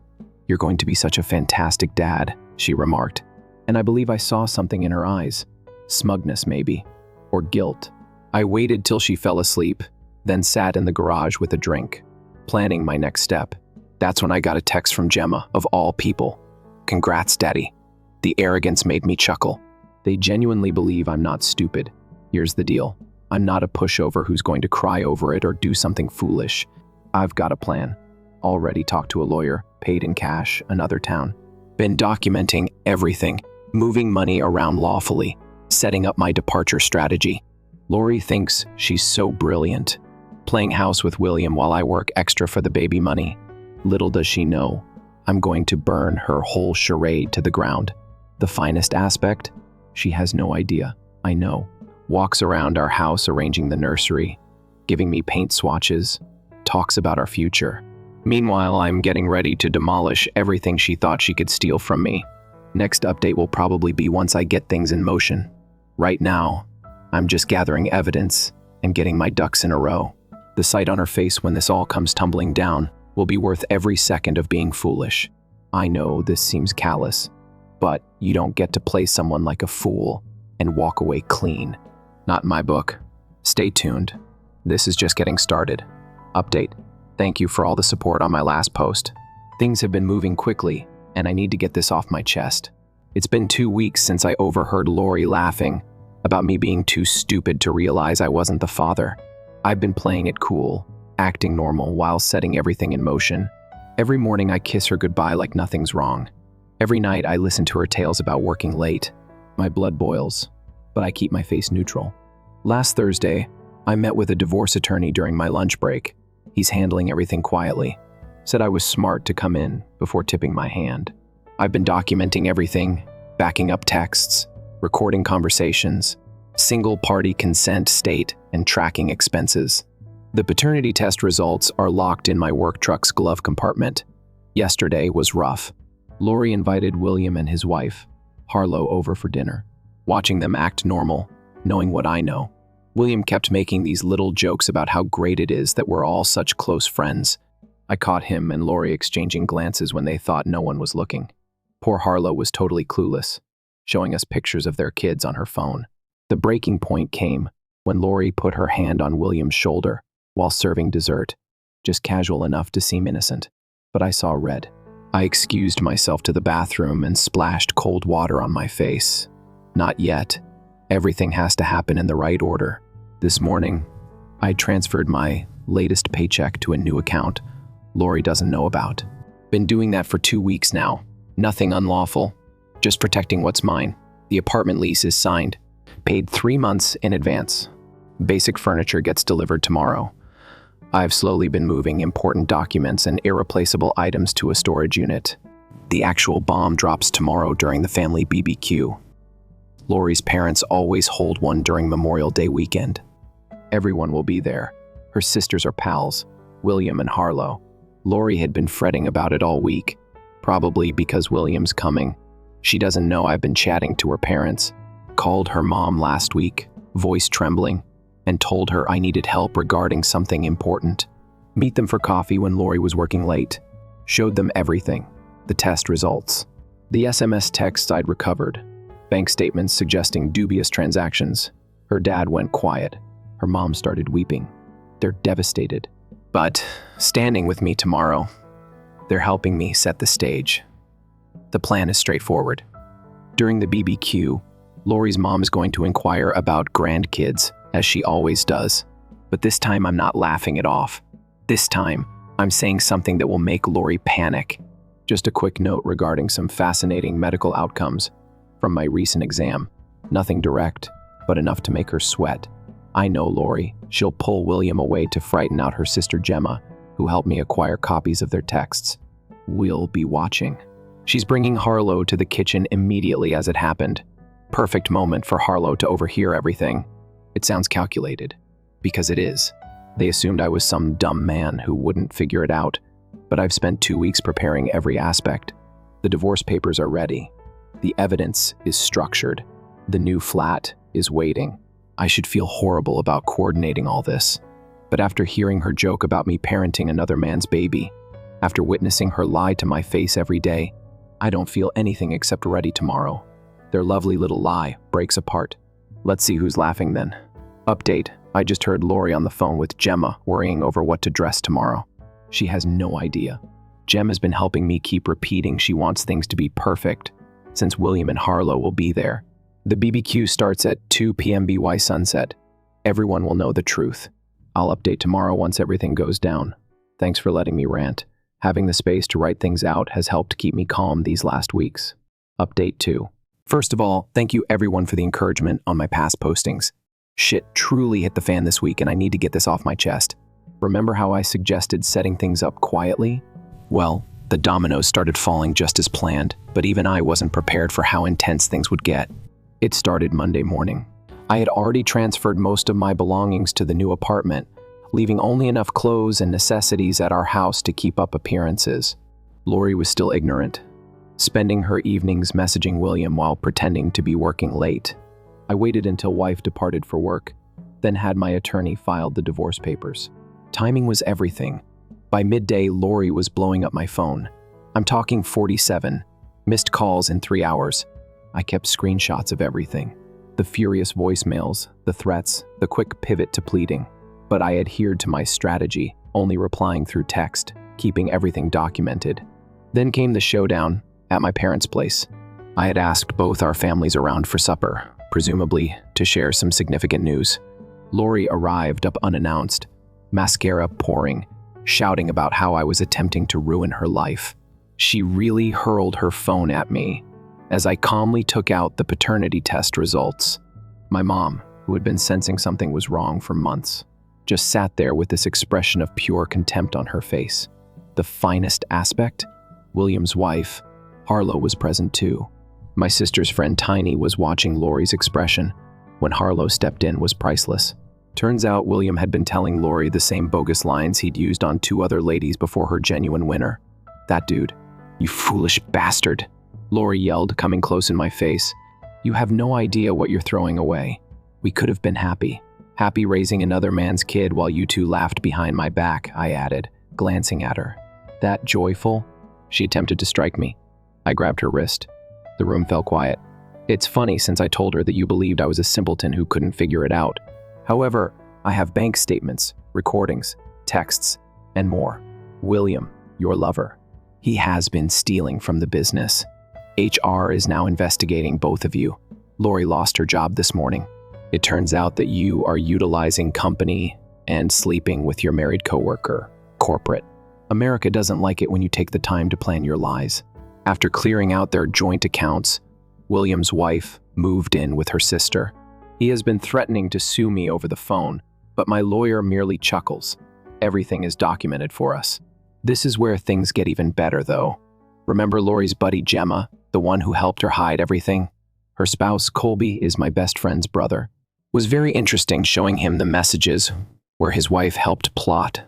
"You're going to be such a fantastic dad," she remarked. And I believe I saw something in her eyes. Smugness, maybe. Or guilt. I waited till she fell asleep, then sat in the garage with a drink, planning my next step. That's when I got a text from Gemma, of all people. "Congrats, Daddy." The arrogance made me chuckle. They genuinely believe I'm not stupid. Here's the deal. I'm not a pushover who's going to cry over it or do something foolish. I've got a plan. Already talked to a lawyer, paid in cash, another town. Been documenting everything, moving money around lawfully, setting up my departure strategy. Lori thinks she's so brilliant, playing house with William while I work extra for the baby money. Little does she know, I'm going to burn her whole charade to the ground. The finest aspect? She has no idea. I know. Walks around our house arranging the nursery, giving me paint swatches, talks about our future. Meanwhile, I'm getting ready to demolish everything she thought she could steal from me. Next update will probably be once I get things in motion. Right now, I'm just gathering evidence and getting my ducks in a row. The sight on her face when this all comes tumbling down will be worth every second of being foolish. I know this seems callous, but you don't get to play someone like a fool and walk away clean. Not in my book. Stay tuned. This is just getting started. Update. Thank you for all the support on my last post. Things have been moving quickly, and I need to get this off my chest. It's been 2 weeks since I overheard Lori laughing about me being too stupid to realize I wasn't the father. I've been playing it cool, acting normal while setting everything in motion. Every morning I kiss her goodbye like nothing's wrong. Every night I listen to her tales about working late. My blood boils, but I keep my face neutral. Last Thursday, I met with a divorce attorney during my lunch break. He's handling everything quietly. Said I was smart to come in before tipping my hand. I've been documenting everything, backing up texts, recording conversations, single-party consent state, and tracking expenses. The paternity test results are locked in my work truck's glove compartment. Yesterday was rough. Lori invited William and his wife, Harlow, over for dinner. Watching them act normal, knowing what I know, William kept making these little jokes about how great it is that we're all such close friends. I caught him and Lori exchanging glances when they thought no one was looking. Poor Harlow was totally clueless, showing us pictures of their kids on her phone. The breaking point came when Lori put her hand on William's shoulder while serving dessert, just casual enough to seem innocent. But I saw red. I excused myself to the bathroom and splashed cold water on my face. Not yet. Everything has to happen in the right order. This morning, I transferred my latest paycheck to a new account Lori doesn't know about. Been doing that for 2 weeks now. Nothing unlawful, just protecting what's mine. The apartment lease is signed, paid 3 months in advance. Basic furniture gets delivered tomorrow. I've slowly been moving important documents and irreplaceable items to a storage unit. The actual bomb drops tomorrow during the family BBQ. Lori's parents always hold one during Memorial Day weekend. Everyone will be there. Her sisters are pals, William and Harlow. Lori had been fretting about it all week, probably because William's coming. She doesn't know I've been chatting to her parents, called her mom last week, voice trembling, and told her I needed help regarding something important. Meet them for coffee when Lori was working late. Showed them everything, the test results, the SMS texts I'd recovered, bank statements suggesting dubious transactions. Her dad went quiet. Her mom started weeping. They're devastated, but standing with me tomorrow. They're helping me set the stage. The plan is straightforward. During the BBQ, Lori's mom is going to inquire about grandkids, as she always does. But this time I'm not laughing it off. This time, I'm saying something that will make Lori panic. Just a quick note regarding some fascinating medical outcomes from my recent exam. Nothing direct, but enough to make her sweat. I know Lori. She'll pull William away to frighten out her sister Gemma, who helped me acquire copies of their texts. We'll be watching. She's bringing Harlow to the kitchen immediately as it happened. Perfect moment for Harlow to overhear everything. It sounds calculated, because it is. They assumed I was some dumb man who wouldn't figure it out, but I've spent 2 weeks preparing every aspect. The divorce papers are ready. The evidence is structured. The new flat is waiting. I should feel horrible about coordinating all this. But after hearing her joke about me parenting another man's baby, after witnessing her lie to my face every day, I don't feel anything except ready tomorrow. Their lovely little lie breaks apart. Let's see who's laughing then. Update, I just heard Lori on the phone with Gemma worrying over what to dress tomorrow. She has no idea. Gem has been helping me keep repeating she wants things to be perfect, since William and Harlow will be there. The BBQ starts at 2 p.m. BY sunset. Everyone will know the truth. I'll update tomorrow once everything goes down. Thanks for letting me rant. Having the space to write things out has helped keep me calm these last weeks. Update 2. First of all, thank you everyone for the encouragement on my past postings. Shit truly hit the fan this week and I need to get this off my chest. Remember how I suggested setting things up quietly? Well, the dominoes started falling just as planned, but even I wasn't prepared for how intense things would get. It started Monday morning. I had already transferred most of my belongings to the new apartment, leaving only enough clothes and necessities at our house to keep up appearances. Lori was still ignorant, spending her evenings messaging William while pretending to be working late. I waited until wife departed for work, then had my attorney file the divorce papers. Timing was everything. By midday, Lori was blowing up my phone. I'm talking 47, missed calls in 3 hours. I kept screenshots of everything. The furious voicemails, the threats, the quick pivot to pleading. But I adhered to my strategy, only replying through text, keeping everything documented. Then came the showdown at my parents' place. I had asked both our families around for supper, presumably to share some significant news. Lori arrived up unannounced, mascara pouring, shouting about how I was attempting to ruin her life. She really hurled her phone at me as I calmly took out the paternity test results. My mom, who had been sensing something was wrong for months, just sat there with this expression of pure contempt on her face. The finest aspect? William's wife, Harlow, was present too. My sister's friend Tiny was watching Lori's expression when Harlow stepped in was priceless. Turns out William had been telling Lori the same bogus lines he'd used on 2 other ladies before her genuine winner. That dude. "You foolish bastard," Lori yelled, coming close in my face. "You have no idea what you're throwing away. We could have been happy raising another man's kid while you two laughed behind my back," I added, glancing at her. "That joyful?" She attempted to strike me. I grabbed her wrist. The room fell quiet. "It's funny since I told her that you believed I was a simpleton who couldn't figure it out. However, I have bank statements, recordings, texts, and more. William, your lover, he has been stealing from the business. HR is now investigating both of you. Lori lost her job this morning. It turns out that you are utilizing company and sleeping with your married coworker, corporate. America doesn't like it when you take the time to plan your lies." After clearing out their joint accounts, William's wife moved in with her sister. He has been threatening to sue me over the phone, but my lawyer merely chuckles. Everything is documented for us. This is where things get even better, though. Remember Lori's buddy Gemma, the one who helped her hide everything? Her spouse, Colby, is my best friend's brother. It was very interesting showing him the messages where his wife helped plot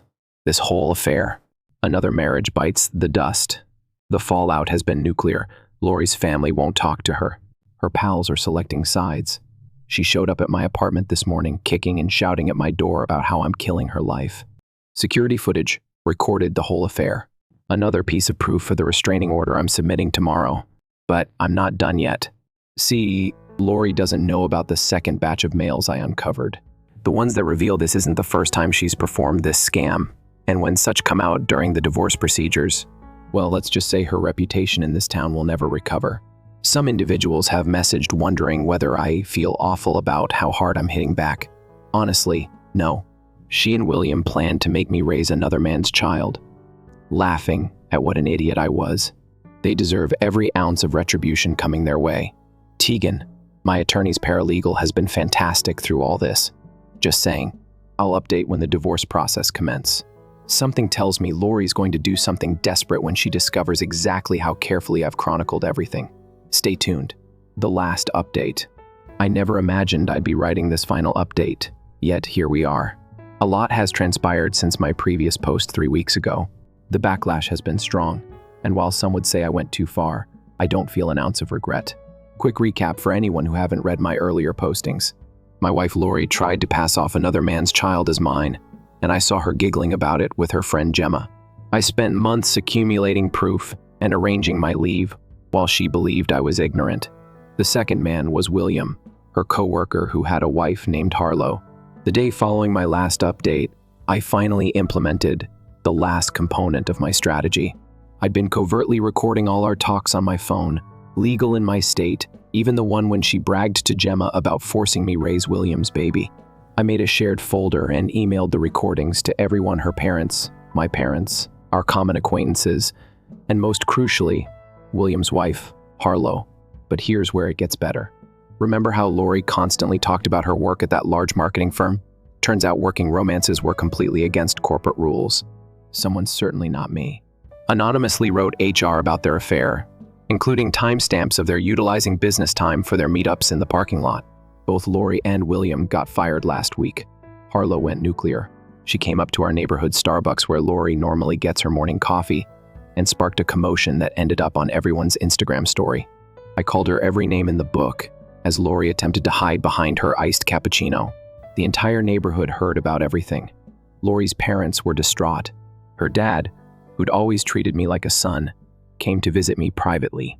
this whole affair. Another marriage bites the dust. The fallout has been nuclear. Lori's family won't talk to her. Her pals are selecting sides. She showed up at my apartment this morning, kicking and shouting at my door about how I'm killing her life. Security footage recorded the whole affair. Another piece of proof for the restraining order I'm submitting tomorrow. But I'm not done yet. See, Lori doesn't know about the second batch of mails I uncovered. The ones that reveal this isn't the first time she's performed this scam. And when such come out during the divorce procedures, well, let's just say her reputation in this town will never recover. Some individuals have messaged wondering whether I feel awful about how hard I'm hitting back. Honestly, no. She and William planned to make me raise another man's child. Laughing at what an idiot I was. They deserve every ounce of retribution coming their way. Tegan, my attorney's paralegal, has been fantastic through all this. Just saying, I'll update when the divorce process commences. Something tells me Lori's going to do something desperate when she discovers exactly how carefully I've chronicled everything. Stay tuned. The last update. I never imagined I'd be writing this final update, yet here we are. A lot has transpired since my previous post 3 weeks ago. The backlash has been strong, and while some would say I went too far, I don't feel an ounce of regret. Quick recap for anyone who haven't read my earlier postings. My wife Lori tried to pass off another man's child as mine, and I saw her giggling about it with her friend Gemma. I spent months accumulating proof and arranging my leave, while she believed I was ignorant. The second man was William, her coworker who had a wife named Harlow. The day following my last update, I finally implemented the last component of my strategy. I'd been covertly recording all our talks on my phone, legal in my state, even the one when she bragged to Gemma about forcing me raise William's baby. I made a shared folder and emailed the recordings to everyone: her parents, my parents, our common acquaintances, and most crucially, William's wife, Harlow. But here's where it gets better. Remember how Lori constantly talked about her work at that large marketing firm? Turns out working romances were completely against corporate rules. Someone certainly not me. Anonymously wrote HR about their affair, including timestamps of their utilizing business time for their meetups in the parking lot. Both Lori and William got fired last week. Harlow went nuclear. She came up to our neighborhood Starbucks where Lori normally gets her morning coffee and sparked a commotion that ended up on everyone's Instagram story. I called her every name in the book as Lori attempted to hide behind her iced cappuccino. The entire neighborhood heard about everything. Lori's parents were distraught. Her dad, who'd always treated me like a son, came to visit me privately.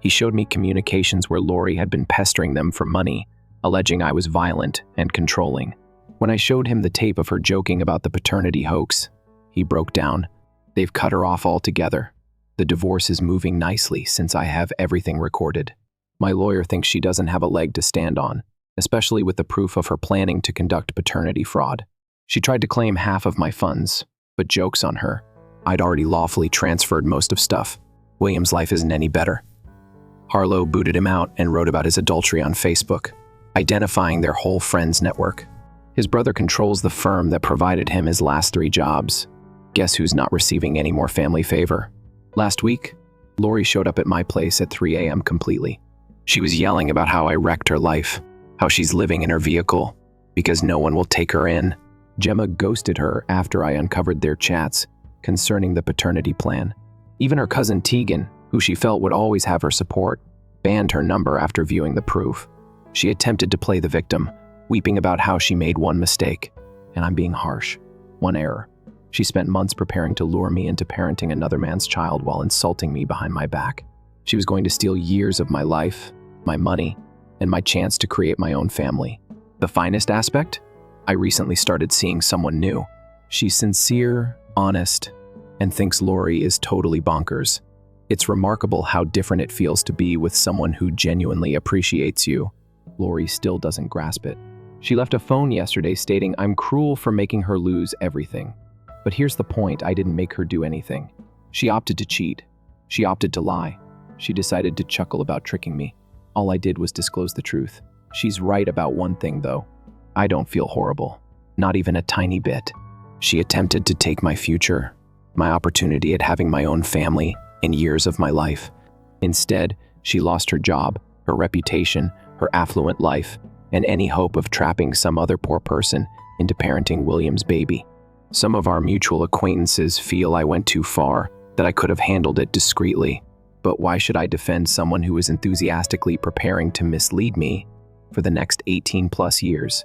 He showed me communications where Lori had been pestering them for money, alleging I was violent and controlling. When I showed him the tape of her joking about the paternity hoax, he broke down. They've cut her off altogether. The divorce is moving nicely since I have everything recorded. My lawyer thinks she doesn't have a leg to stand on, especially with the proof of her planning to conduct paternity fraud. She tried to claim half of my funds, but joke's on her. I'd already lawfully transferred most of stuff. William's life isn't any better. Harlow booted him out and wrote about his adultery on Facebook, identifying their whole friends network. His brother controls the firm that provided him his last 3 jobs. Guess who's not receiving any more family favor? Last week, Lori showed up at my place at 3 a.m. completely. She was yelling about how I wrecked her life, how she's living in her vehicle, because no one will take her in. Gemma ghosted her after I uncovered their chats concerning the paternity plan. Even her cousin Tegan, who she felt would always have her support, banned her number after viewing the proof. She attempted to play the victim, weeping about how she made one mistake, and I'm being harsh, one error. She spent months preparing to lure me into parenting another man's child while insulting me behind my back. She was going to steal years of my life, my money, and my chance to create my own family. The finest aspect? I recently started seeing someone new. She's sincere, honest, and thinks Lori is totally bonkers. It's remarkable how different it feels to be with someone who genuinely appreciates you. Lori still doesn't grasp it. She left a phone yesterday stating I'm cruel for making her lose everything. But here's the point, I didn't make her do anything. She opted to cheat. She opted to lie. She decided to chuckle about tricking me. All I did was disclose the truth. She's right about one thing, though. I don't feel horrible. Not even a tiny bit. She attempted to take my future, my opportunity at having my own family, and years of my life. Instead, she lost her job, her reputation, her affluent life, and any hope of trapping some other poor person into parenting William's baby. Some of our mutual acquaintances feel I went too far, that I could have handled it discreetly. But why should I defend someone who is enthusiastically preparing to mislead me for the next 18+ years?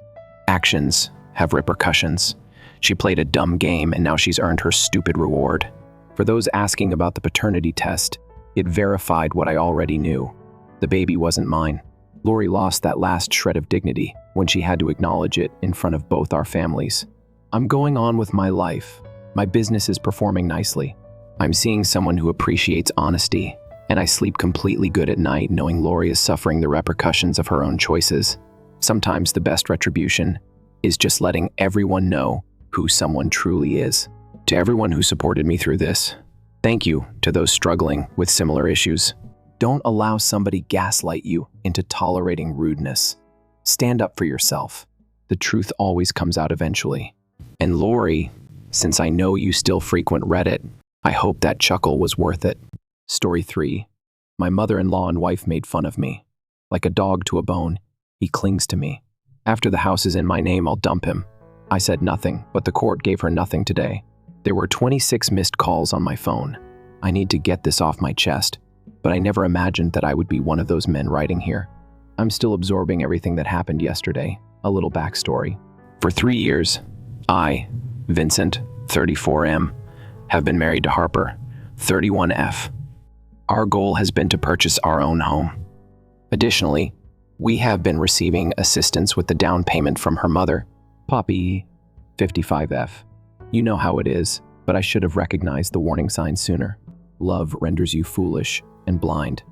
Actions have repercussions. She played a dumb game and now she's earned her stupid reward. For those asking about the paternity test, it verified what I already knew. The baby wasn't mine. Lori lost that last shred of dignity when she had to acknowledge it in front of both our families. I'm going on with my life. My business is performing nicely. I'm seeing someone who appreciates honesty, and I sleep completely good at night knowing Lori is suffering the repercussions of her own choices. Sometimes the best retribution is just letting everyone know who someone truly is. To everyone who supported me through this, thank you to those struggling with similar issues. Don't allow somebody gaslight you into tolerating rudeness. Stand up for yourself. The truth always comes out eventually. And Lori, since I know you still frequent Reddit, I hope that chuckle was worth it. Story 3. My mother-in-law and wife made fun of me. Like a dog to a bone, he clings to me. After the house is in my name, I'll dump him. I said nothing, but the court gave her nothing today. There were 26 missed calls on my phone. I need to get this off my chest, but I never imagined that I would be one of those men writing here. I'm still absorbing everything that happened yesterday. A little backstory. For 3 years, I, Vincent, 34M, have been married to Harper, 31F. Our goal has been to purchase our own home. Additionally, we have been receiving assistance with the down payment from her mother, Poppy, 55F. You know how it is, but I should have recognized the warning signs sooner. Love renders you foolish and blind.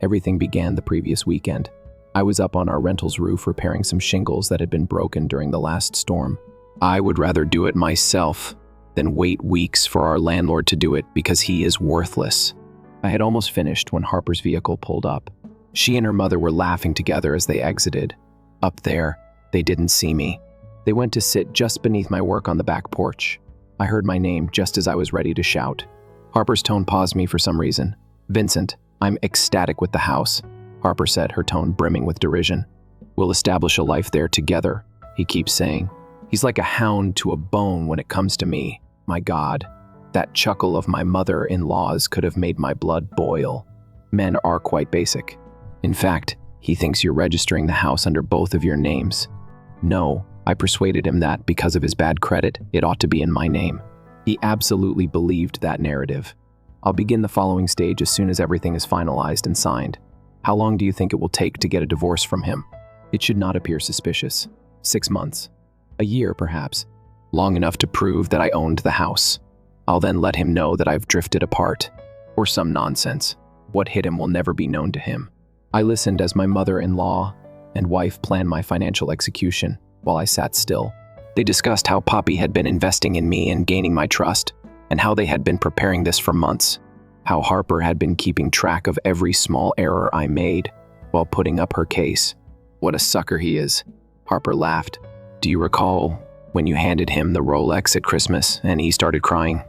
Everything began the previous weekend. I was up on our rental's roof repairing some shingles that had been broken during the last storm. I would rather do it myself than wait weeks for our landlord to do it because he is worthless. I had almost finished when Harper's vehicle pulled up. She and her mother were laughing together as they exited. Up there, they didn't see me. They went to sit just beneath my work on the back porch. I heard my name just as I was ready to shout. Harper's tone paused me for some reason. Vincent, I'm ecstatic with the house, Harper said, her tone brimming with derision. We'll establish a life there together, he keeps saying. He's like a hound to a bone when it comes to me. My God, that chuckle of my mother-in-law's could have made my blood boil. Men are quite basic. In fact, he thinks you're registering the house under both of your names. No, I persuaded him that because of his bad credit, it ought to be in my name. He absolutely believed that narrative. I'll begin the following stage as soon as everything is finalized and signed. How long do you think it will take to get a divorce from him? It should not appear suspicious. 6 months. A year, perhaps. Long enough to prove that I owned the house. I'll then let him know that I've drifted apart. Or some nonsense. What hit him will never be known to him. I listened as my mother-in-law and wife planned my financial execution while I sat still. They discussed how Poppy had been investing in me and gaining my trust, and how they had been preparing this for months. How Harper had been keeping track of every small error I made while putting up her case. What a sucker he is. Harper laughed. Do you recall when you handed him the Rolex at Christmas and he started crying?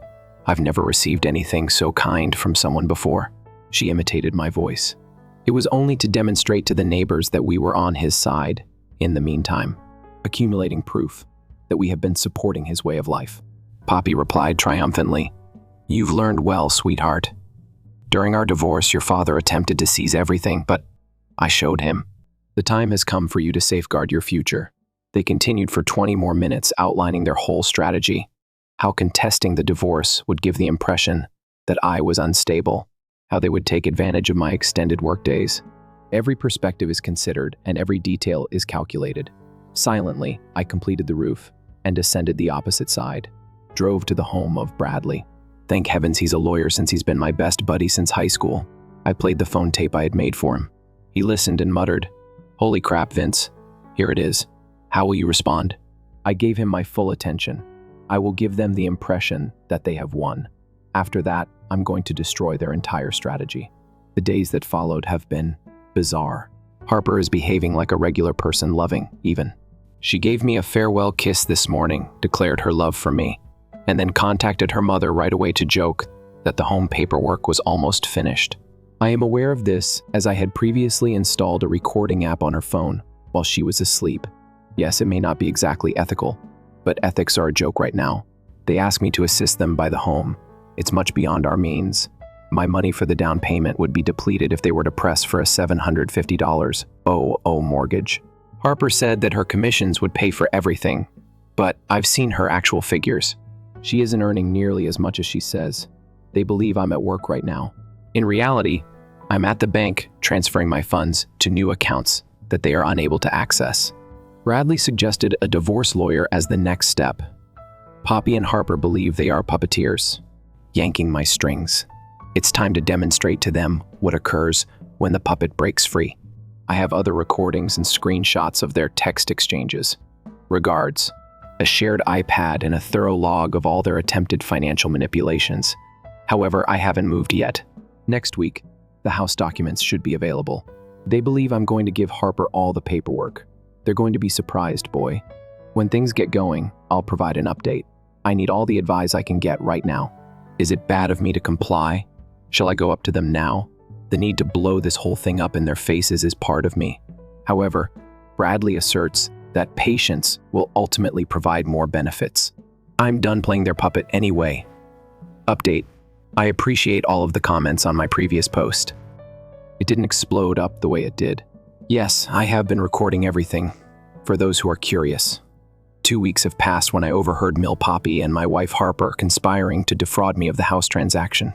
I've never received anything so kind from someone before. She imitated my voice. It was only to demonstrate to the neighbors that we were on his side, in the meantime, accumulating proof that we have been supporting his way of life. Poppy replied triumphantly, You've learned well, sweetheart. During our divorce, your father attempted to seize everything, but I showed him. The time has come for you to safeguard your future. They continued for 20 more minutes, outlining their whole strategy, how contesting the divorce would give the impression that I was unstable, how they would take advantage of my extended workdays. Every perspective is considered and every detail is calculated. Silently, I completed the roof and descended the opposite side, drove to the home of Bradley. Thank heavens he's a lawyer since he's been my best buddy since high school. I played the phone tape I had made for him. He listened and muttered, "Holy crap, Vince. Here it is. How will you respond?" I gave him my full attention. I will give them the impression that they have won. After that, I'm going to destroy their entire strategy. The days that followed have been bizarre. Harper is behaving like a regular person, loving, even. She gave me a farewell kiss this morning, declared her love for me, and then contacted her mother right away to joke that the home paperwork was almost finished. I am aware of this as I had previously installed a recording app on her phone while she was asleep. Yes, it may not be exactly ethical, but ethics are a joke right now. They asked me to assist them buy the home. It's much beyond our means. My money for the down payment would be depleted if they were to press for a $750 mortgage. Harper said that her commissions would pay for everything, but I've seen her actual figures. She isn't earning nearly as much as she says. They believe I'm at work right now. In reality, I'm at the bank transferring my funds to new accounts that they are unable to access. Bradley suggested a divorce lawyer as the next step. Poppy and Harper believe they are puppeteers, yanking my strings. It's time to demonstrate to them what occurs when the puppet breaks free. I have other recordings and screenshots of their text exchanges. Regards, a shared iPad and a thorough log of all their attempted financial manipulations. However, I haven't moved yet. Next week, the house documents should be available. They believe I'm going to give Harper all the paperwork. They're going to be surprised, boy. When things get going, I'll provide an update. I need all the advice I can get right now. Is it bad of me to comply? Shall I go up to them now? The need to blow this whole thing up in their faces is part of me. However, Bradley asserts that patience will ultimately provide more benefits. I'm done playing their puppet anyway. Update. I appreciate all of the comments on my previous post. It didn't explode up the way it did. Yes, I have been recording everything, for those who are curious. 2 weeks have passed when I overheard Mill Poppy and my wife Harper conspiring to defraud me of the house transaction.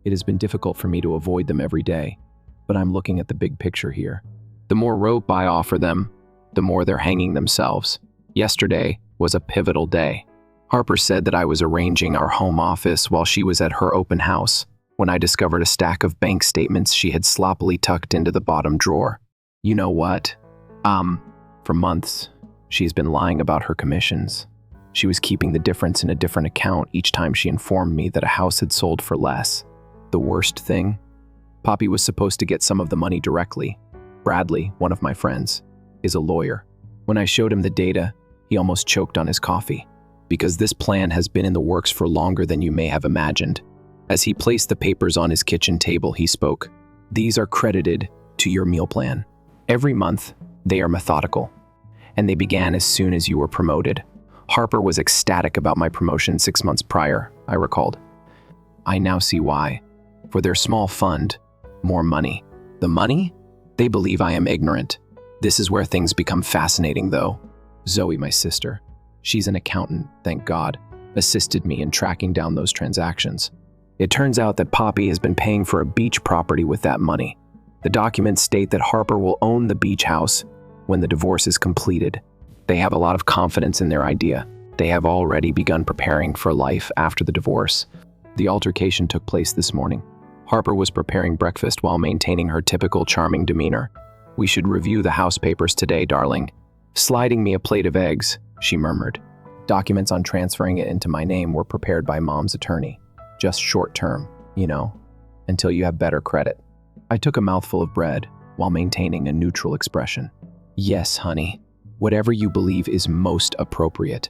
It has been difficult for me to avoid them every day, but I'm looking at the big picture here. The more rope I offer them, the more they're hanging themselves. Yesterday was a pivotal day. Harper said that I was arranging our home office while she was at her open house when I discovered a stack of bank statements she had sloppily tucked into the bottom drawer. You know what? For months, she's been lying about her commissions. She was keeping the difference in a different account each time she informed me that a house had sold for less. The worst thing? Poppy was supposed to get some of the money directly. Bradley, one of my friends, is a lawyer. When I showed him the data, he almost choked on his coffee, because this plan has been in the works for longer than you may have imagined. As he placed the papers on his kitchen table, he spoke. These are credited to your meal plan. Every month, they are methodical, and they began as soon as you were promoted. Harper was ecstatic about my promotion 6 months prior, I recalled. I now see why. For their small fund, more money. The money? They believe I am ignorant. This is where things become fascinating, though. Zoe, my sister, she's an accountant, thank God, assisted me in tracking down those transactions. It turns out that Poppy has been paying for a beach property with that money. The documents state that Harper will own the beach house when the divorce is completed. They have a lot of confidence in their idea. They have already begun preparing for life after the divorce. The altercation took place this morning. Harper was preparing breakfast while maintaining her typical charming demeanor. We should review the house papers today, darling. Sliding me a plate of eggs, she murmured. Documents on transferring it into my name were prepared by Mom's attorney. Just short term, until you have better credit. I took a mouthful of bread while maintaining a neutral expression. Yes, honey, whatever you believe is most appropriate.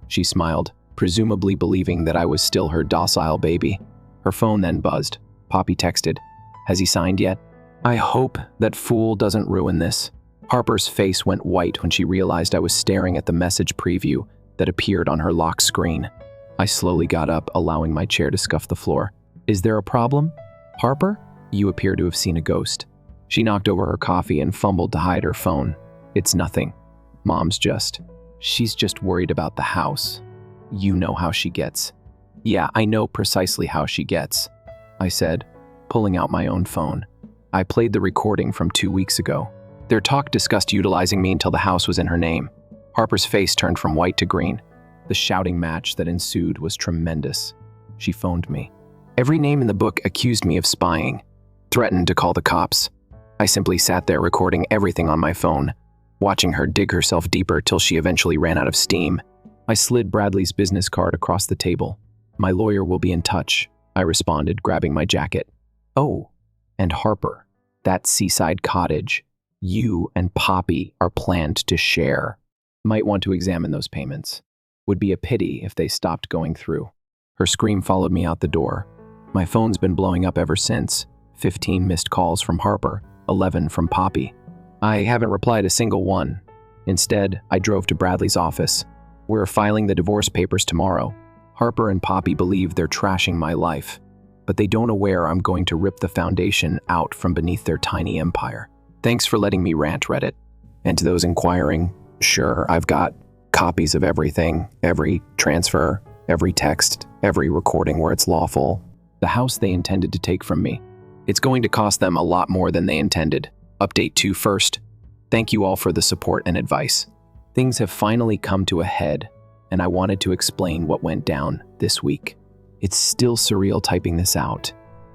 She smiled, presumably believing that I was still her docile baby. Her phone then buzzed. Poppy texted, "Has he signed yet?" I hope that fool doesn't ruin this. Harper's face went white when she realized I was staring at the message preview that appeared on her lock screen. I slowly got up, allowing my chair to scuff the floor. Is there a problem? Harper? You appear to have seen a ghost." She knocked over her coffee and fumbled to hide her phone. "It's nothing. She's just worried about the house. You know how she gets." "Yeah, I know precisely how she gets," I said, pulling out my own phone. I played the recording from 2 weeks ago. Their talk discussed utilizing me until the house was in her name. Harper's face turned from white to green. The shouting match that ensued was tremendous. She phoned me. Every name in the book accused me of spying, threatened to call the cops. I simply sat there recording everything on my phone, watching her dig herself deeper till she eventually ran out of steam. I slid Bradley's business card across the table. "My lawyer will be in touch," I responded, grabbing my jacket. "Oh, and Harper, that seaside cottage you and Poppy are planned to share. Might want to examine those payments. Would be a pity if they stopped going through." Her scream followed me out the door. My phone's been blowing up ever since. 15 missed calls from Harper, 11 from Poppy. I haven't replied a single one. Instead, I drove to Bradley's office. "We're filing the divorce papers tomorrow. Harper and Poppy believe they're trashing my life, but they don't aware I'm going to rip the foundation out from beneath their tiny empire. Thanks for letting me rant, Reddit. And to those inquiring, sure, I've got copies of everything, every transfer, every text, every recording where it's lawful. The house they intended to take from me. It's going to cost them a lot more than they intended. Update 2 first. Thank you all for the support and advice. Things have finally come to a head, and I wanted to explain what went down this week. It's still surreal typing this out.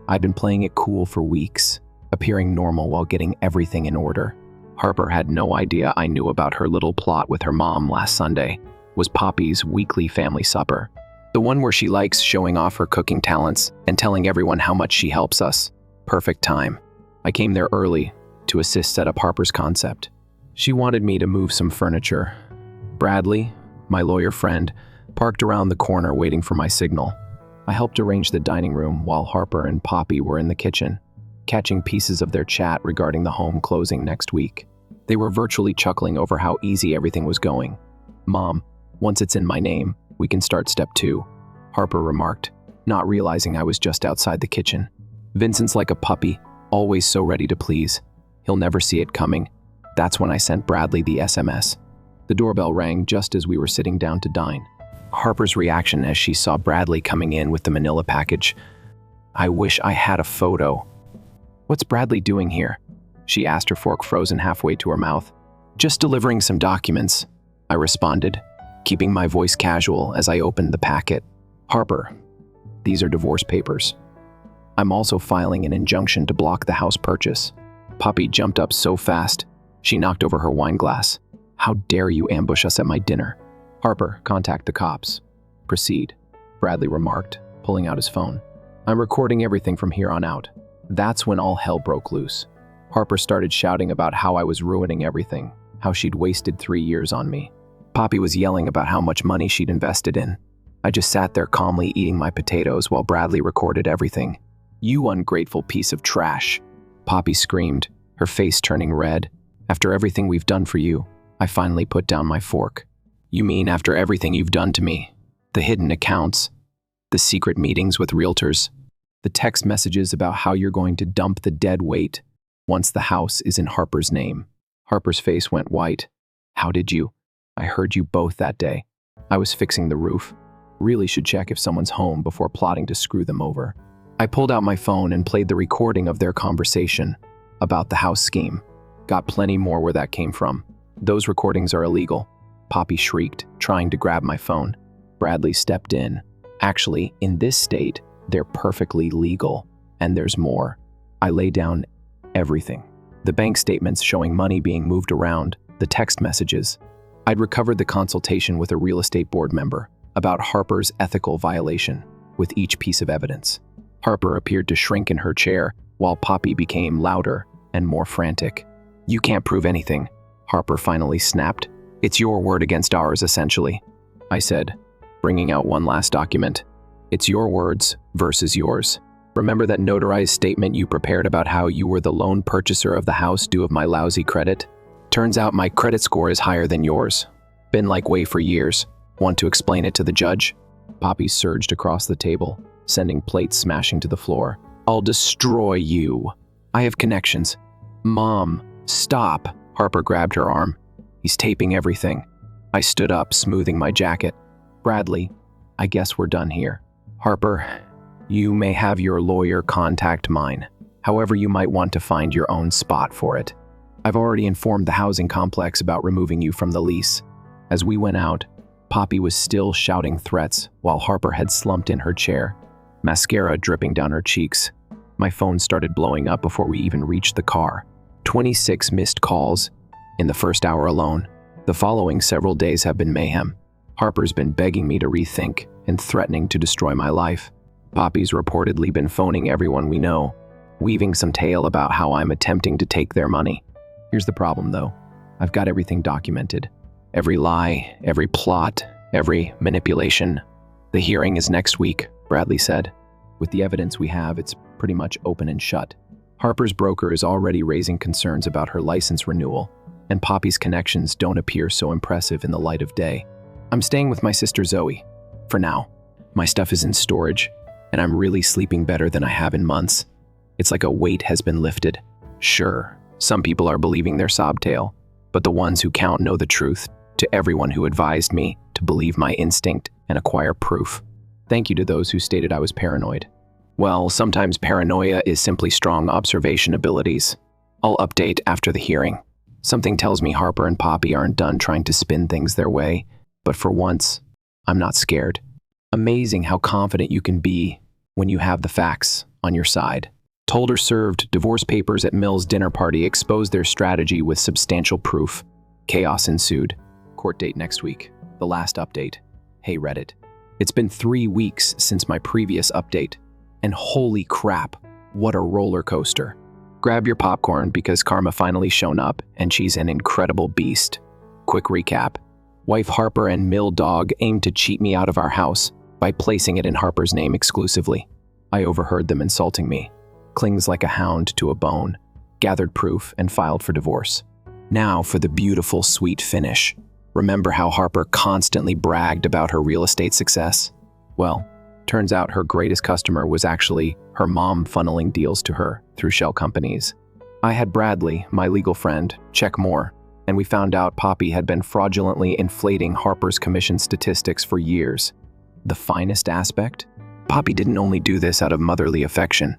I've been playing it cool for weeks, appearing normal while getting everything in order. Harper had no idea I knew about her little plot with her mom last Sunday. Was Poppy's weekly family supper. The one where she likes showing off her cooking talents and telling everyone how much she helps us. Perfect time. I came there early to assist set up Harper's concept. She wanted me to move some furniture. Bradley, my lawyer friend, parked around the corner waiting for my signal. I helped arrange the dining room while Harper and Poppy were in the kitchen, catching pieces of their chat regarding the home closing next week. They were virtually chuckling over how easy everything was going. "Mom, once it's in my name, we can start step 2, Harper remarked, not realizing I was just outside the kitchen. "Vincent's like a puppy, always so ready to please. He'll never see it coming." That's when I sent Bradley the SMS. The doorbell rang just as we were sitting down to dine. Harper's reaction as she saw Bradley coming in with the manila package. I wish I had a photo. "What's Bradley doing here?" she asked, her fork frozen halfway to her mouth. "Just delivering some documents," I responded, keeping my voice casual as I opened the packet. "Harper, these are divorce papers. I'm also filing an injunction to block the house purchase." Poppy jumped up so fast, she knocked over her wine glass. "How dare you ambush us at my dinner?" "Harper, contact the cops." "Proceed," Bradley remarked, pulling out his phone. "I'm recording everything from here on out." That's when all hell broke loose. Harper started shouting about how I was ruining everything, how she'd wasted 3 years on me. Poppy was yelling about how much money she'd invested in. I just sat there calmly eating my potatoes while Bradley recorded everything. "You ungrateful piece of trash," Poppy screamed, her face turning red. "After everything we've done for you," I finally put down my fork. "You mean after everything you've done to me? The hidden accounts, the secret meetings with realtors, the text messages about how you're going to dump the dead weight once the house is in Harper's name." Harper's face went white. "How did you? I heard you both that day. I was fixing the roof. Really should check if someone's home before plotting to screw them over." I pulled out my phone and played the recording of their conversation about the house scheme. Got plenty more where that came from. "Those recordings are illegal," Poppy shrieked, trying to grab my phone. Bradley stepped in. "Actually, in this state, they're perfectly legal, and there's more." I lay down everything. The bank statements showing money being moved around, the text messages. I'd recovered the consultation with a real estate board member about Harper's ethical violation with each piece of evidence. Harper appeared to shrink in her chair, while Poppy became louder and more frantic. "You can't prove anything," Harper finally snapped. "It's your word against ours, essentially," I said, bringing out one last document. "It's your words versus yours. Remember that notarized statement you prepared about how you were the loan purchaser of the house due of my lousy credit? Turns out my credit score is higher than yours. Been like way for years. Want to explain it to the judge?" Poppy surged across the table, sending plates smashing to the floor. I'll destroy you. I have connections. Mom, stop. Harper grabbed her arm. He's taping everything. I stood up, smoothing my jacket. Bradley, I guess we're done here. Harper, you may have your lawyer contact mine. However, you might want to find your own spot for it. I've already informed the housing complex about removing you from the lease. As we went out, Poppy was still shouting threats while Harper had slumped in her chair, mascara dripping down her cheeks. My phone started blowing up before we even reached the car. 26 missed calls in the first hour alone. The following several days have been mayhem. Harper's been begging me to rethink and threatening to destroy my life. Poppy's reportedly been phoning everyone we know, weaving some tale about how I'm attempting to take their money. Here's the problem, though. I've got everything documented. Every lie, every plot, every manipulation. The hearing is next week, Bradley said. With the evidence we have, it's pretty much open and shut. Harper's broker is already raising concerns about her license renewal, and Poppy's connections don't appear so impressive in the light of day. I'm staying with my sister Zoe. For now. My stuff is in storage, and I'm really sleeping better than I have in months. It's like a weight has been lifted. Sure, some people are believing their sob tale, but the ones who count know the truth. To everyone who advised me to believe my instinct and acquire proof. Thank you to those who stated I was paranoid. Well, sometimes paranoia is simply strong observation abilities. I'll update after the hearing. Something tells me Harper and Poppy aren't done trying to spin things their way, but for once, I'm not scared. Amazing how confident you can be when you have the facts on your side. Told or served divorce papers at Mill's dinner party exposed their strategy with substantial proof. Chaos ensued. Court date next week. The last update. Hey Reddit. It's been 3 weeks since my previous update. And holy crap, what a roller coaster. Grab your popcorn because Karma finally shown up and she's an incredible beast. Quick recap. Wife Harper and Mill Dog aimed to cheat me out of our house by placing it in Harper's name exclusively. I overheard them insulting me. Clings like a hound to a bone. Gathered proof and filed for divorce. Now for the beautiful, sweet finish. Remember how Harper constantly bragged about her real estate success? Well, turns out her greatest customer was actually her mom funneling deals to her through shell companies. I had Bradley, my legal friend, check more, and we found out Poppy had been fraudulently inflating Harper's commission statistics for years. The finest aspect? Poppy didn't only do this out of motherly affection.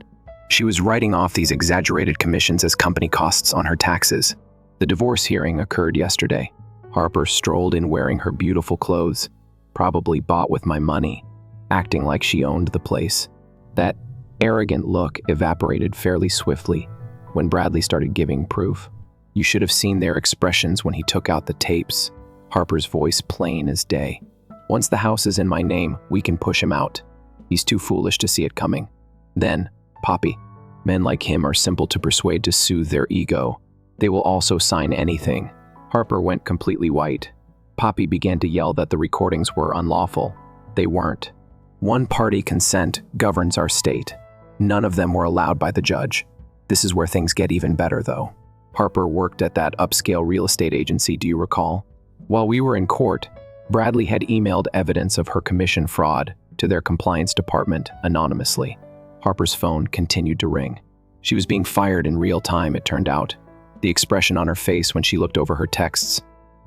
She was writing off these exaggerated commissions as company costs on her taxes. The divorce hearing occurred yesterday. Harper strolled in wearing her beautiful clothes, probably bought with my money, acting like she owned the place. That arrogant look evaporated fairly swiftly when Bradley started giving proof. You should have seen their expressions when he took out the tapes, Harper's voice plain as day. Once the house is in my name, we can push him out. He's too foolish to see it coming. Then, Poppy. Men like him are simple to persuade to soothe their ego. They will also sign anything. Harper went completely white. Poppy began to yell that the recordings were unlawful. They weren't. One-party consent governs our state. None of them were allowed by the judge. This is where things get even better, though. Harper worked at that upscale real estate agency, do you recall? While we were in court, Bradley had emailed evidence of her commission fraud to their compliance department anonymously. Harper's phone continued to ring. She was being fired in real time, it turned out. The expression on her face when she looked over her texts,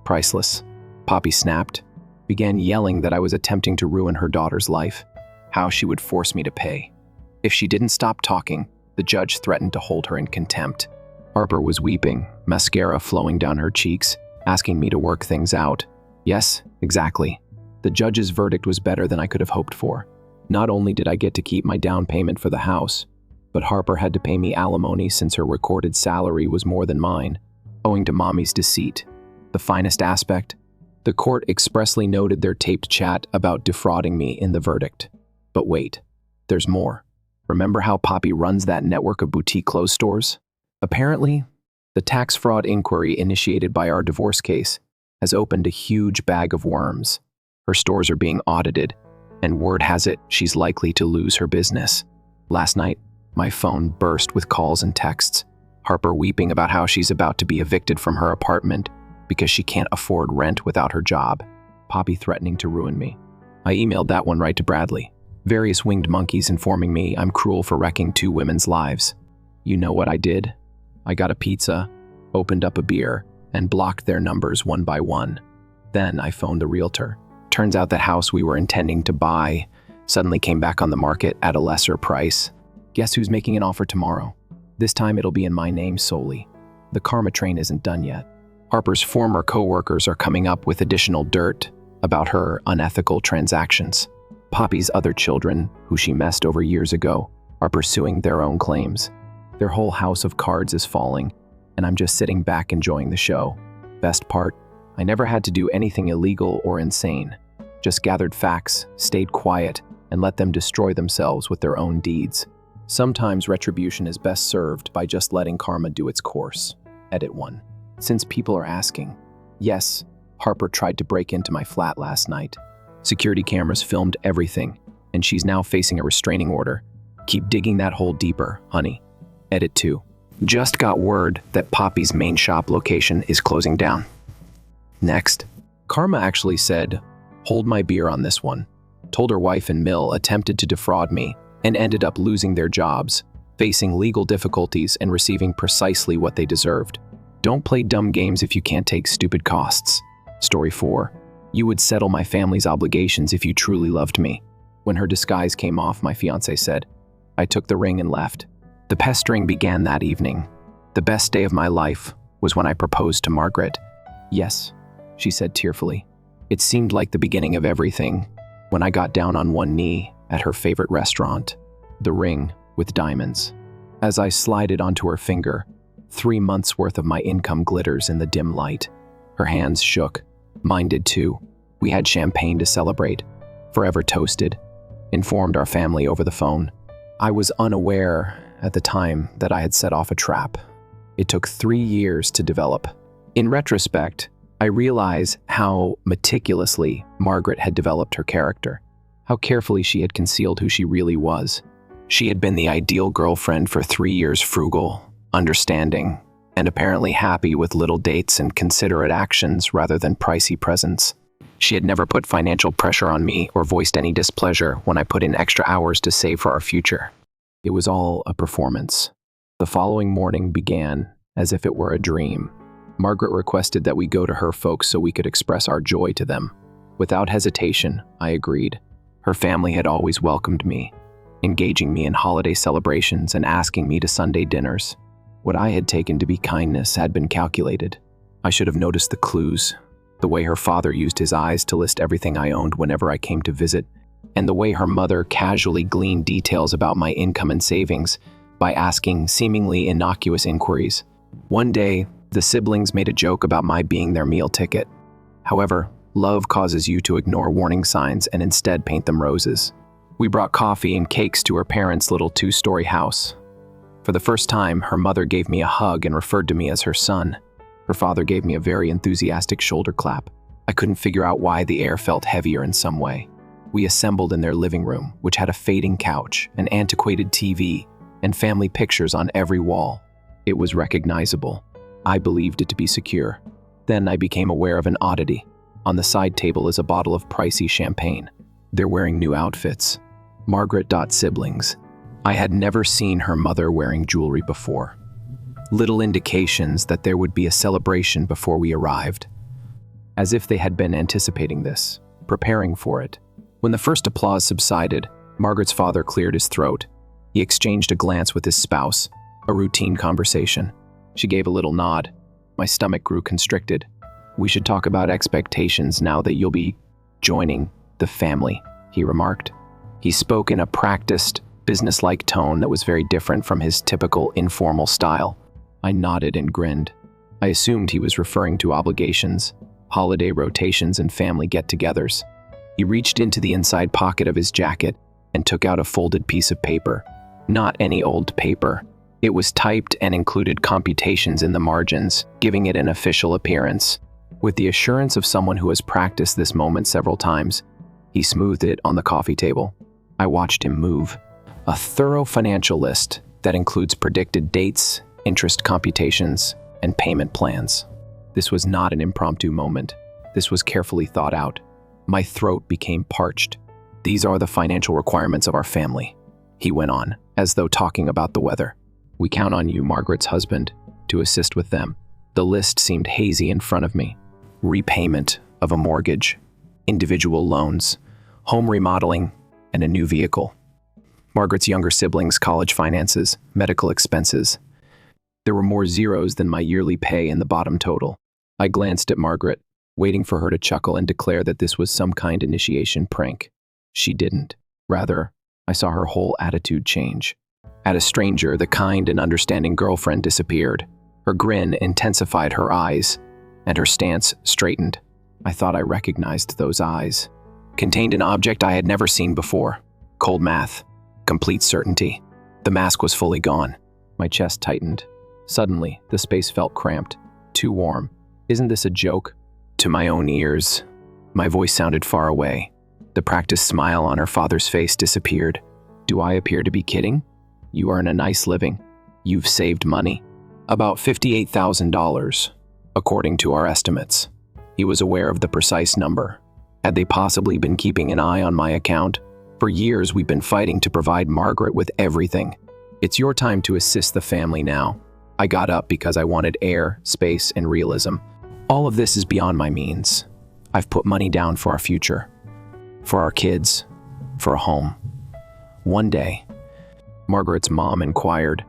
priceless. Poppy snapped, began yelling that I was attempting to ruin her daughter's life, how she would force me to pay. If she didn't stop talking, the judge threatened to hold her in contempt. Harper was weeping, mascara flowing down her cheeks, asking me to work things out. Yes, exactly. The judge's verdict was better than I could have hoped for. Not only did I get to keep my down payment for the house, but Harper had to pay me alimony since her recorded salary was more than mine, owing to Mommy's deceit. The finest aspect? The court expressly noted their taped chat about defrauding me in the verdict. But wait, there's more. Remember how Poppy runs that network of boutique clothes stores? Apparently, the tax fraud inquiry initiated by our divorce case has opened a huge bag of worms. Her stores are being audited, and word has it she's likely to lose her business. Last night, my phone burst with calls and texts. Harper weeping about how she's about to be evicted from her apartment because she can't afford rent without her job. Poppy threatening to ruin me. I emailed that one right to Bradley. Various winged monkeys informing me I'm cruel for wrecking 2 women's lives. You know what I did? I got a pizza, opened up a beer, and blocked their numbers one by one. Then I phoned the realtor. Turns out that house we were intending to buy suddenly came back on the market at a lesser price. Guess who's making an offer tomorrow? This time it'll be in my name solely. The karma train isn't done yet. Harper's former co-workers are coming up with additional dirt about her unethical transactions. Poppy's other children, who she messed over years ago, are pursuing their own claims. Their whole house of cards is falling, and I'm just sitting back enjoying the show. Best part, I never had to do anything illegal or insane. Just gathered facts, stayed quiet, and let them destroy themselves with their own deeds. Sometimes retribution is best served by just letting karma do its course. Edit 1. Since people are asking, yes, Harper tried to break into my flat last night. Security cameras filmed everything, and she's now facing a restraining order. Keep digging that hole deeper, honey. Edit 2. Just got word that Poppy's main shop location is closing down. Next, Karma actually said, hold my beer on this one. Told her wife and Mill attempted to defraud me and ended up losing their jobs, facing legal difficulties and receiving precisely what they deserved. Don't play dumb games if you can't take stupid costs. Story 4. You would settle my family's obligations if you truly loved me. When her disguise came off, my fiancé said, I took the ring and left. The pestering began that evening. The best day of my life was when I proposed to Margaret. Yes, she said tearfully. It seemed like the beginning of everything when I got down on one knee at her favorite restaurant, the ring with diamonds. As I slided onto her finger, 3 months' worth of my income glitters in the dim light. Her hands shook. Mine did too. We had champagne to celebrate. Forever toasted. Informed our family over the phone. I was unaware at the time that I had set off a trap. It took 3 years to develop. In retrospect, I realize how meticulously Margaret had developed her character, how carefully she had concealed who she really was. She had been the ideal girlfriend for 3 years, frugal, understanding, and apparently happy with little dates and considerate actions rather than pricey presents. She had never put financial pressure on me or voiced any displeasure when I put in extra hours to save for our future. It was all a performance. The following morning began as if it were a dream. Margaret requested that we go to her folks so we could express our joy to them. Without hesitation, I agreed. Her family had always welcomed me, engaging me in holiday celebrations and asking me to Sunday dinners. What I had taken to be kindness had been calculated. I should have noticed the clues, the way her father used his eyes to list everything I owned whenever I came to visit, and the way her mother casually gleaned details about my income and savings by asking seemingly innocuous inquiries. One day, the siblings made a joke about my being their meal ticket. However, love causes you to ignore warning signs and instead paint them roses. We brought coffee and cakes to her parents' little 2-story house. For the first time, her mother gave me a hug and referred to me as her son. Her father gave me a very enthusiastic shoulder clap. I couldn't figure out why the air felt heavier in some way. We assembled in their living room, which had a fading couch, an antiquated TV, and family pictures on every wall. It was recognizable. I believed it to be secure. Then I became aware of an oddity. On the side table is a bottle of pricey champagne. They're wearing new outfits. Margaret siblings. I had never seen her mother wearing jewelry before. Little indications that there would be a celebration before we arrived. As if they had been anticipating this, preparing for it. When the first applause subsided, Margaret's father cleared his throat. He exchanged a glance with his spouse, a routine conversation. She gave a little nod. My stomach grew constricted. We should talk about expectations now that you'll be joining the family, he remarked. He spoke in a practiced, businesslike tone that was very different from his typical informal style. I nodded and grinned. I assumed he was referring to obligations, holiday rotations, and family get-togethers. He reached into the inside pocket of his jacket and took out a folded piece of paper. Not any old paper. It was typed and included computations in the margins, giving it an official appearance. With the assurance of someone who has practiced this moment several times, he smoothed it on the coffee table. I watched him move. A thorough financial list that includes predicted dates, interest computations, and payment plans. This was not an impromptu moment. This was carefully thought out. My throat became parched. These are the financial requirements of our family, he went on, as though talking about the weather. We count on you, Margaret's husband, to assist with them. The list seemed hazy in front of me. Repayment of a mortgage, individual loans, home remodeling, and a new vehicle. Margaret's younger siblings' college finances, medical expenses. There were more zeros than my yearly pay in the bottom total. I glanced at Margaret, waiting for her to chuckle and declare that this was some kind initiation prank. She didn't. Rather, I saw her whole attitude change. At a stranger, the kind and understanding girlfriend disappeared. Her grin intensified her eyes, and her stance straightened. I thought I recognized those eyes. Contained an object I had never seen before. Cold math. Complete certainty. The mask was fully gone. My chest tightened. Suddenly, the space felt cramped. Too warm. Isn't this a joke? To my own ears, my voice sounded far away. The practiced smile on her father's face disappeared. Do I appear to be kidding? You are in a nice living. You've saved money. About $58,000, according to our estimates. He was aware of the precise number. Had they possibly been keeping an eye on my account? For years, we've been fighting to provide Margaret with everything. It's your time to assist the family now. I got up because I wanted air, space, and realism. All of this is beyond my means. I've put money down for our future. For our kids. For a home. One day, Margaret's mom inquired.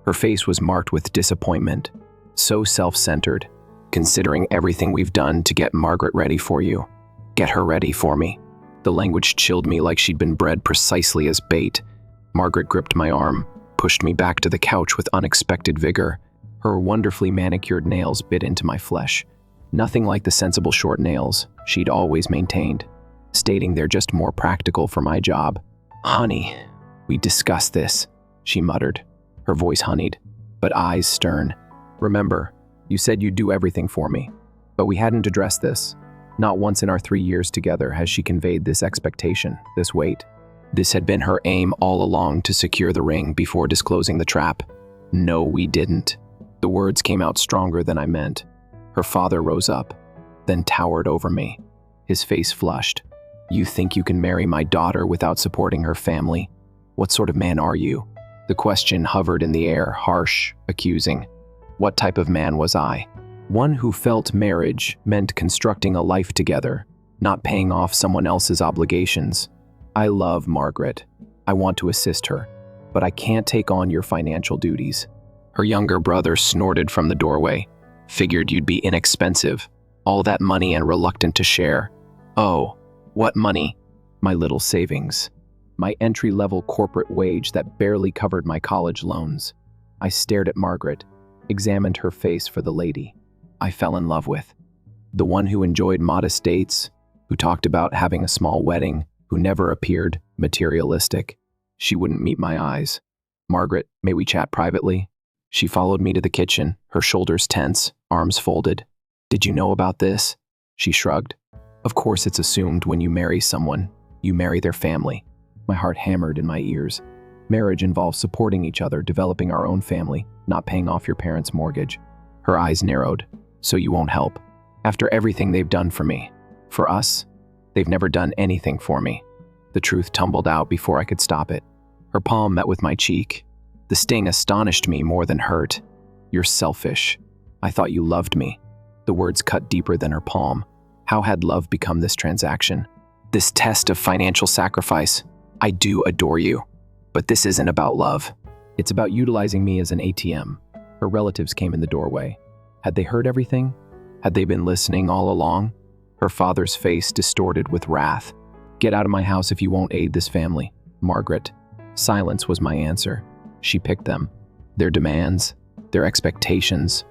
Her face was marked with disappointment. So self-centered, considering everything we've done to get Margaret ready for you. Get her ready for me. The language chilled me like she'd been bred precisely as bait. Margaret gripped my arm, pushed me back to the couch with unexpected vigor. Her wonderfully manicured nails bit into my flesh. Nothing like the sensible short nails she'd always maintained, stating they're just more practical for my job. Honey, we discussed this, she muttered, her voice honeyed, but eyes stern. Remember, you said you'd do everything for me, but we hadn't addressed this. Not once in our 3 years together has she conveyed this expectation, this weight. This had been her aim all along to secure the ring before disclosing the trap. No, we didn't. The words came out stronger than I meant. Her father rose up, then towered over me. His face flushed. You think you can marry my daughter without supporting her family? What sort of man are you? The question hovered in the air, harsh, accusing. What type of man was I? One who felt marriage meant constructing a life together, not paying off someone else's obligations. I love Margaret. I want to assist her, but I can't take on your financial duties. Her younger brother snorted from the doorway. Figured you'd be inexpensive. All that money and reluctant to share. Oh, what money? My little savings. My entry-level corporate wage that barely covered my college loans. I stared at Margaret, examined her face for the lady I fell in love with. The one who enjoyed modest dates, who talked about having a small wedding, who never appeared materialistic. She wouldn't meet my eyes. Margaret, may we chat privately? She followed me to the kitchen, her shoulders tense, arms folded. Did you know about this? She shrugged. Of course it's assumed when you marry someone, you marry their family. My heart hammered in my ears. Marriage involves supporting each other, developing our own family, not paying off your parents' mortgage. Her eyes narrowed. So you won't help. After everything they've done for me. For us, they've never done anything for me. The truth tumbled out before I could stop it. Her palm met with my cheek. The sting astonished me more than hurt. You're selfish. I thought you loved me. The words cut deeper than her palm. How had love become this transaction? This test of financial sacrifice? I do adore you. But this isn't about love. It's about utilizing me as an ATM. Her relatives came in the doorway. Had they heard everything? Had they been listening all along? Her father's face distorted with wrath. Get out of my house if you won't aid this family, Margaret. Silence was my answer. She picked them. Their demands, their expectations,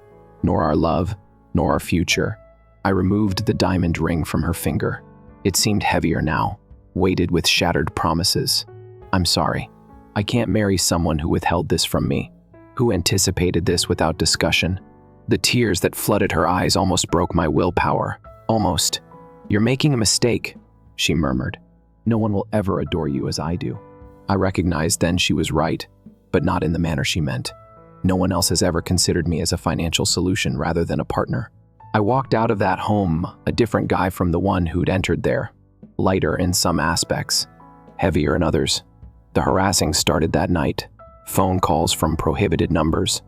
nor our love, nor our future. I removed the diamond ring from her finger. It seemed heavier now, weighted with shattered promises. I'm sorry. I can't marry someone who withheld this from me, who anticipated this without discussion. The tears that flooded her eyes almost broke my willpower. Almost. You're making a mistake, she murmured. No one will ever adore you as I do. I recognized then she was right, but not in the manner she meant. No one else has ever considered me as a financial solution rather than a partner. I walked out of that home a different guy from the one who'd entered there, lighter in some aspects, heavier in others. The harassing started that night. Phone calls from prohibited numbers.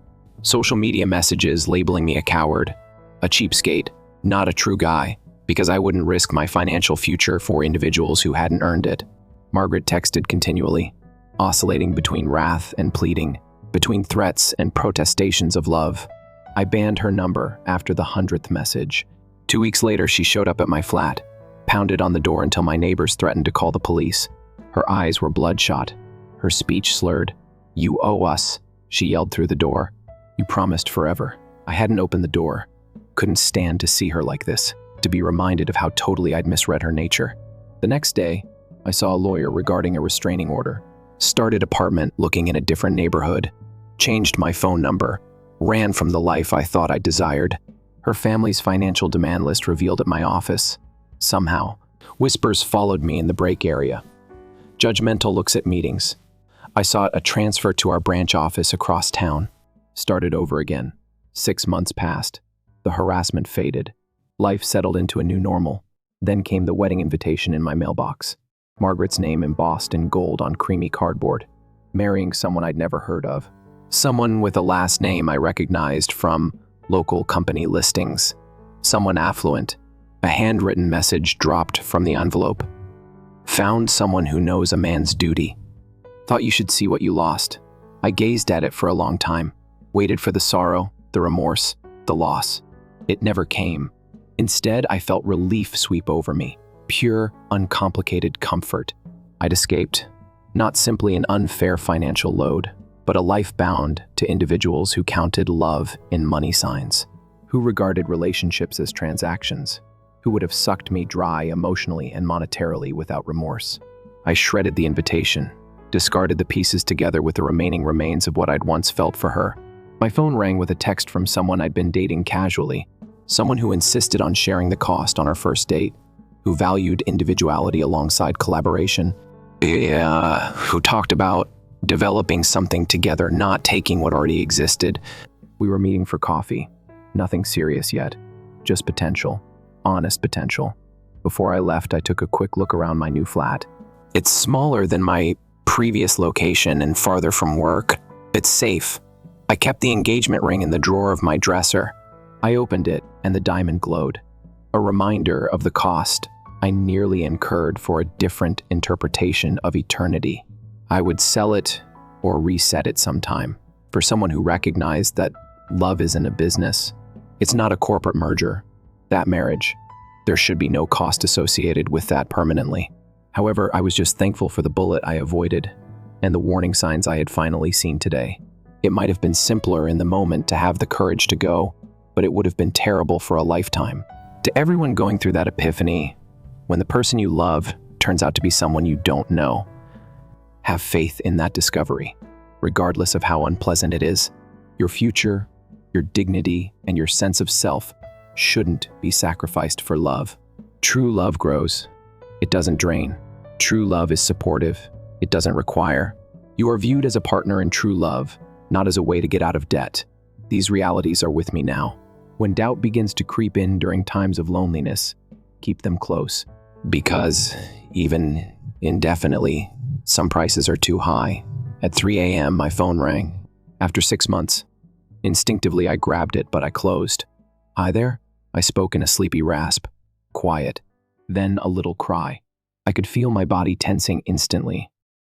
Social media messages labeling me a coward, a cheapskate, not a true guy, because I wouldn't risk my financial future for individuals who hadn't earned it. Margaret texted continually, oscillating between wrath and pleading, between threats and protestations of love. I banned her number after the 100th message. 2 weeks later, she showed up at my flat, pounded on the door until my neighbors threatened to call the police. Her eyes were bloodshot, her speech slurred. "You owe us," she yelled through the door. "You promised forever." I hadn't opened the door. Couldn't stand to see her like this, to be reminded of how totally I'd misread her nature. The next day, I saw a lawyer regarding a restraining order. Started apartment looking in a different neighborhood. Changed my phone number. Ran from the life I thought I desired. Her family's financial demand list revealed at my office. Somehow, whispers followed me in the break area. Judgmental looks at meetings. I sought a transfer to our branch office across town. Started over again. 6 months passed. The harassment faded. Life settled into a new normal. Then came the wedding invitation in my mailbox. Margaret's name embossed in gold on creamy cardboard. Marrying someone I'd never heard of. Someone with a last name I recognized from local company listings. Someone affluent. A handwritten message dropped from the envelope. Found someone who knows a man's duty. Thought you should see what you lost. I gazed at it for a long time. Waited for the sorrow, the remorse, the loss. It never came. Instead, I felt relief sweep over me. Pure, uncomplicated comfort. I'd escaped. Not simply an unfair financial load, but a life bound to individuals who counted love in money signs, who regarded relationships as transactions, who would have sucked me dry emotionally and monetarily without remorse. I shredded the invitation, discarded the pieces together with the remaining remains of what I'd once felt for her. My phone rang with a text from someone I'd been dating casually, someone who insisted on sharing the cost on our first date, who valued individuality alongside collaboration, who talked about developing something together, not taking what already existed. We were meeting for coffee. Nothing serious yet, just potential, honest potential. Before I left, I took a quick look around my new flat. It's smaller than my previous location and farther from work. It's safe. I kept the engagement ring in the drawer of my dresser. I opened it, and the diamond glowed. A reminder of the cost I nearly incurred for a different interpretation of eternity. I would sell it or reset it sometime. For someone who recognized that love isn't a business, it's not a corporate merger. That marriage, there should be no cost associated with that permanently. However, I was just thankful for the bullet I avoided and the warning signs I had finally seen today. It might have been simpler in the moment to have the courage to go, but it would have been terrible for a lifetime. To everyone going through that epiphany, when the person you love turns out to be someone you don't know, have faith in that discovery, regardless of how unpleasant it is. Your future, your dignity, and your sense of self shouldn't be sacrificed for love. True love grows. It doesn't drain. True love is supportive. It doesn't require. You are viewed as a partner in true love, not as a way to get out of debt. These realities are with me now. When doubt begins to creep in during times of loneliness, keep them close. Because, even indefinitely, some prices are too high. At 3 a.m., my phone rang. After 6 months. Instinctively, I grabbed it, but I closed. "Hi there?" I spoke in a sleepy rasp. Quiet. Then a little cry. I could feel my body tensing instantly.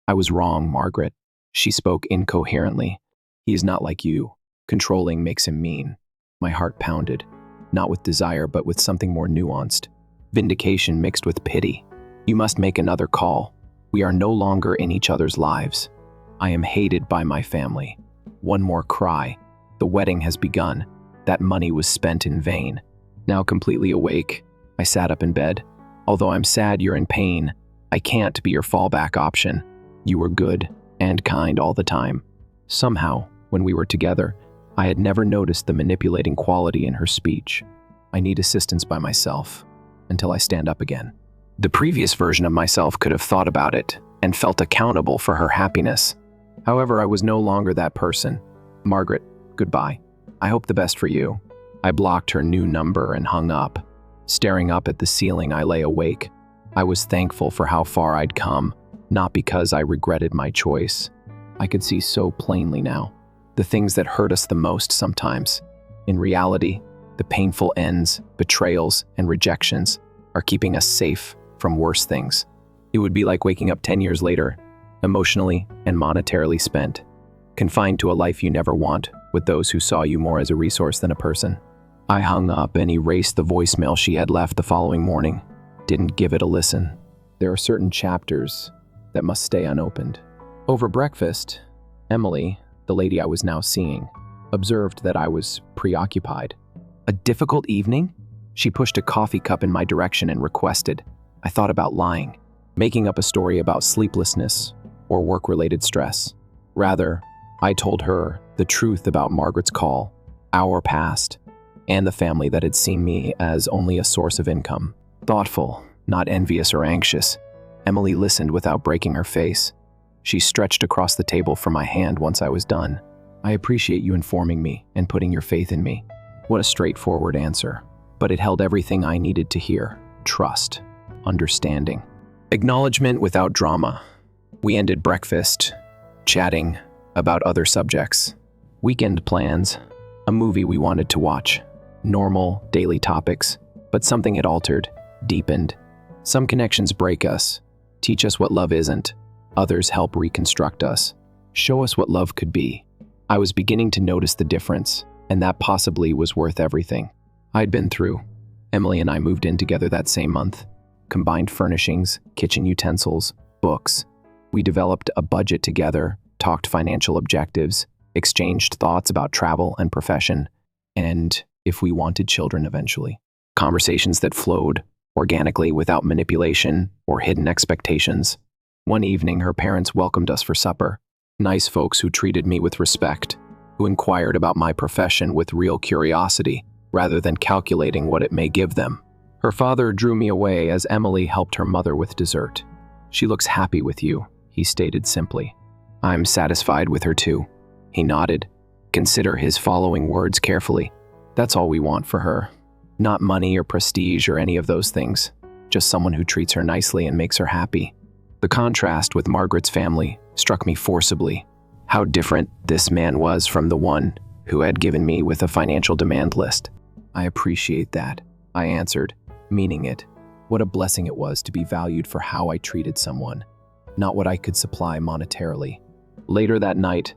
"I was wrong, Margaret." She spoke incoherently. "He is not like you. Controlling makes him mean." My heart pounded, not with desire, but with something more nuanced. Vindication mixed with pity. "You must make another call. We are no longer in each other's lives. I am hated by my family." One more cry. The wedding has begun. That money was spent in vain. Now completely awake, I sat up in bed. "Although I'm sad you're in pain, I can't be your fallback option. You were good and kind all the time." Somehow, when we were together, I had never noticed the manipulating quality in her speech. I need assistance by myself, until I stand up again. The previous version of myself could have thought about it and felt accountable for her happiness. However, I was no longer that person. "Margaret, goodbye. I hope the best for you." I blocked her new number and hung up. Staring up at the ceiling, I lay awake. I was thankful for how far I'd come, not because I regretted my choice. I could see so plainly now the things that hurt us the most sometimes. In reality, the painful ends, betrayals, and rejections are keeping us safe from worse things. It would be like waking up 10 years later, emotionally and monetarily spent, confined to a life you never want, with those who saw you more as a resource than a person. I hung up and erased the voicemail she had left the following morning. Didn't give it a listen. There are certain chapters that must stay unopened. Over breakfast, Emily, the lady I was now seeing, observed that I was preoccupied. A difficult evening? She pushed a coffee cup in my direction and requested. I thought about lying, making up a story about sleeplessness or work-related stress. Rather, I told her the truth about Margaret's call, our past, and the family that had seen me as only a source of income. Thoughtful, not envious or anxious, Emily listened without breaking her face. She stretched across the table for my hand once I was done. I appreciate you informing me and putting your faith in me. What a straightforward answer. But it held everything I needed to hear: trust, understanding, acknowledgement without drama. We ended breakfast, chatting about other subjects, weekend plans, a movie we wanted to watch, normal daily topics, but something had altered, deepened. Some connections break us, teach us what love isn't. Others help reconstruct us, show us what love could be. I was beginning to notice the difference, and that possibly was worth everything I'd been through. Emily and I moved in together that same month. Combined furnishings, kitchen utensils, books. We developed a budget together, talked financial objectives, exchanged thoughts about travel and profession, and if we wanted children eventually. Conversations that flowed organically without manipulation or hidden expectations. One evening, her parents welcomed us for supper. Nice folks who treated me with respect, who inquired about my profession with real curiosity, rather than calculating what it may give them. Her father drew me away as Emily helped her mother with dessert. "She looks happy with you," he stated simply. "I'm satisfied with her too." He nodded. Consider his following words carefully. "That's all we want for her. Not money or prestige or any of those things. Just someone who treats her nicely and makes her happy." The contrast with Margaret's family struck me forcibly. How different this man was from the one who had given me with a financial demand list. "I appreciate that," I answered, meaning it. What a blessing it was to be valued for how I treated someone, not what I could supply monetarily. Later that night,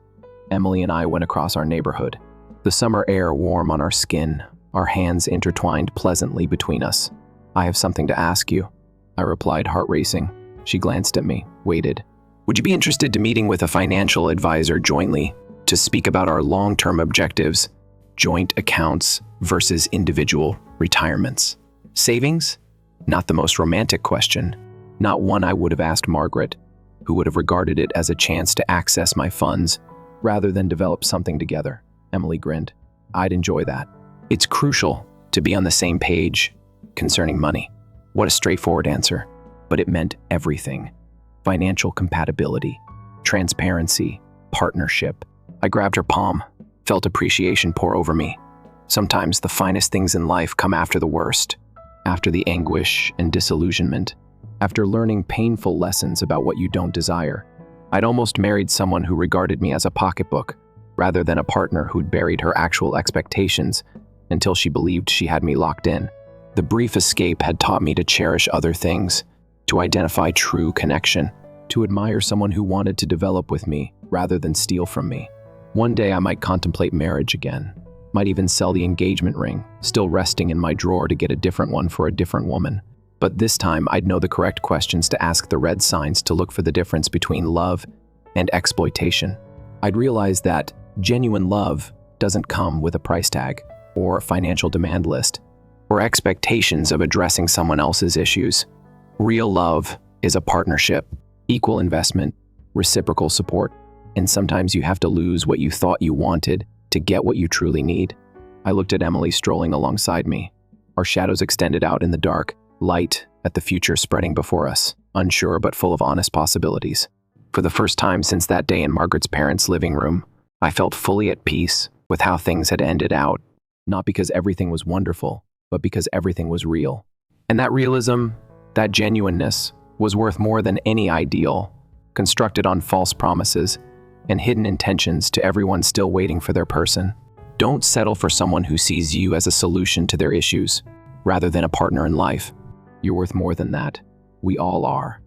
Emily and I went across our neighborhood. The summer air warm on our skin, our hands intertwined pleasantly between us. "I have something to ask you," I replied, heart racing. She glanced at me, waited. "Would you be interested to meeting with a financial advisor jointly to speak about our long-term objectives, joint accounts versus individual retirements? Savings?" Not the most romantic question, not one I would have asked Margaret, who would have regarded it as a chance to access my funds rather than develop something together. Emily grinned. "I'd enjoy that. It's crucial to be on the same page concerning money." What a straightforward answer, but it meant everything. Financial compatibility, transparency, partnership. I grabbed her palm, felt appreciation pour over me. Sometimes the finest things in life come after the worst, after the anguish and disillusionment, after learning painful lessons about what you don't desire. I'd almost married someone who regarded me as a pocketbook, rather than a partner who'd buried her actual expectations until she believed she had me locked in. The brief escape had taught me to cherish other things, to identify true connection, to admire someone who wanted to develop with me rather than steal from me. One day I might contemplate marriage again, might even sell the engagement ring, still resting in my drawer to get a different one for a different woman. But this time I'd know the correct questions to ask, the red signs to look for the difference between love and exploitation. I'd realize that genuine love doesn't come with a price tag, or a financial demand list, or expectations of addressing someone else's issues. Real love is a partnership, equal investment, reciprocal support, and sometimes you have to lose what you thought you wanted to get what you truly need. I looked at Emily strolling alongside me. Our shadows extended out in the dark, light at the future spreading before us, unsure but full of honest possibilities. For the first time since that day in Margaret's parents' living room, I felt fully at peace with how things had ended out, not because everything was wonderful, but because everything was real. And that realism, that genuineness, was worth more than any ideal constructed on false promises and hidden intentions to everyone still waiting for their person. Don't settle for someone who sees you as a solution to their issues, rather than a partner in life. You're worth more than that. We all are.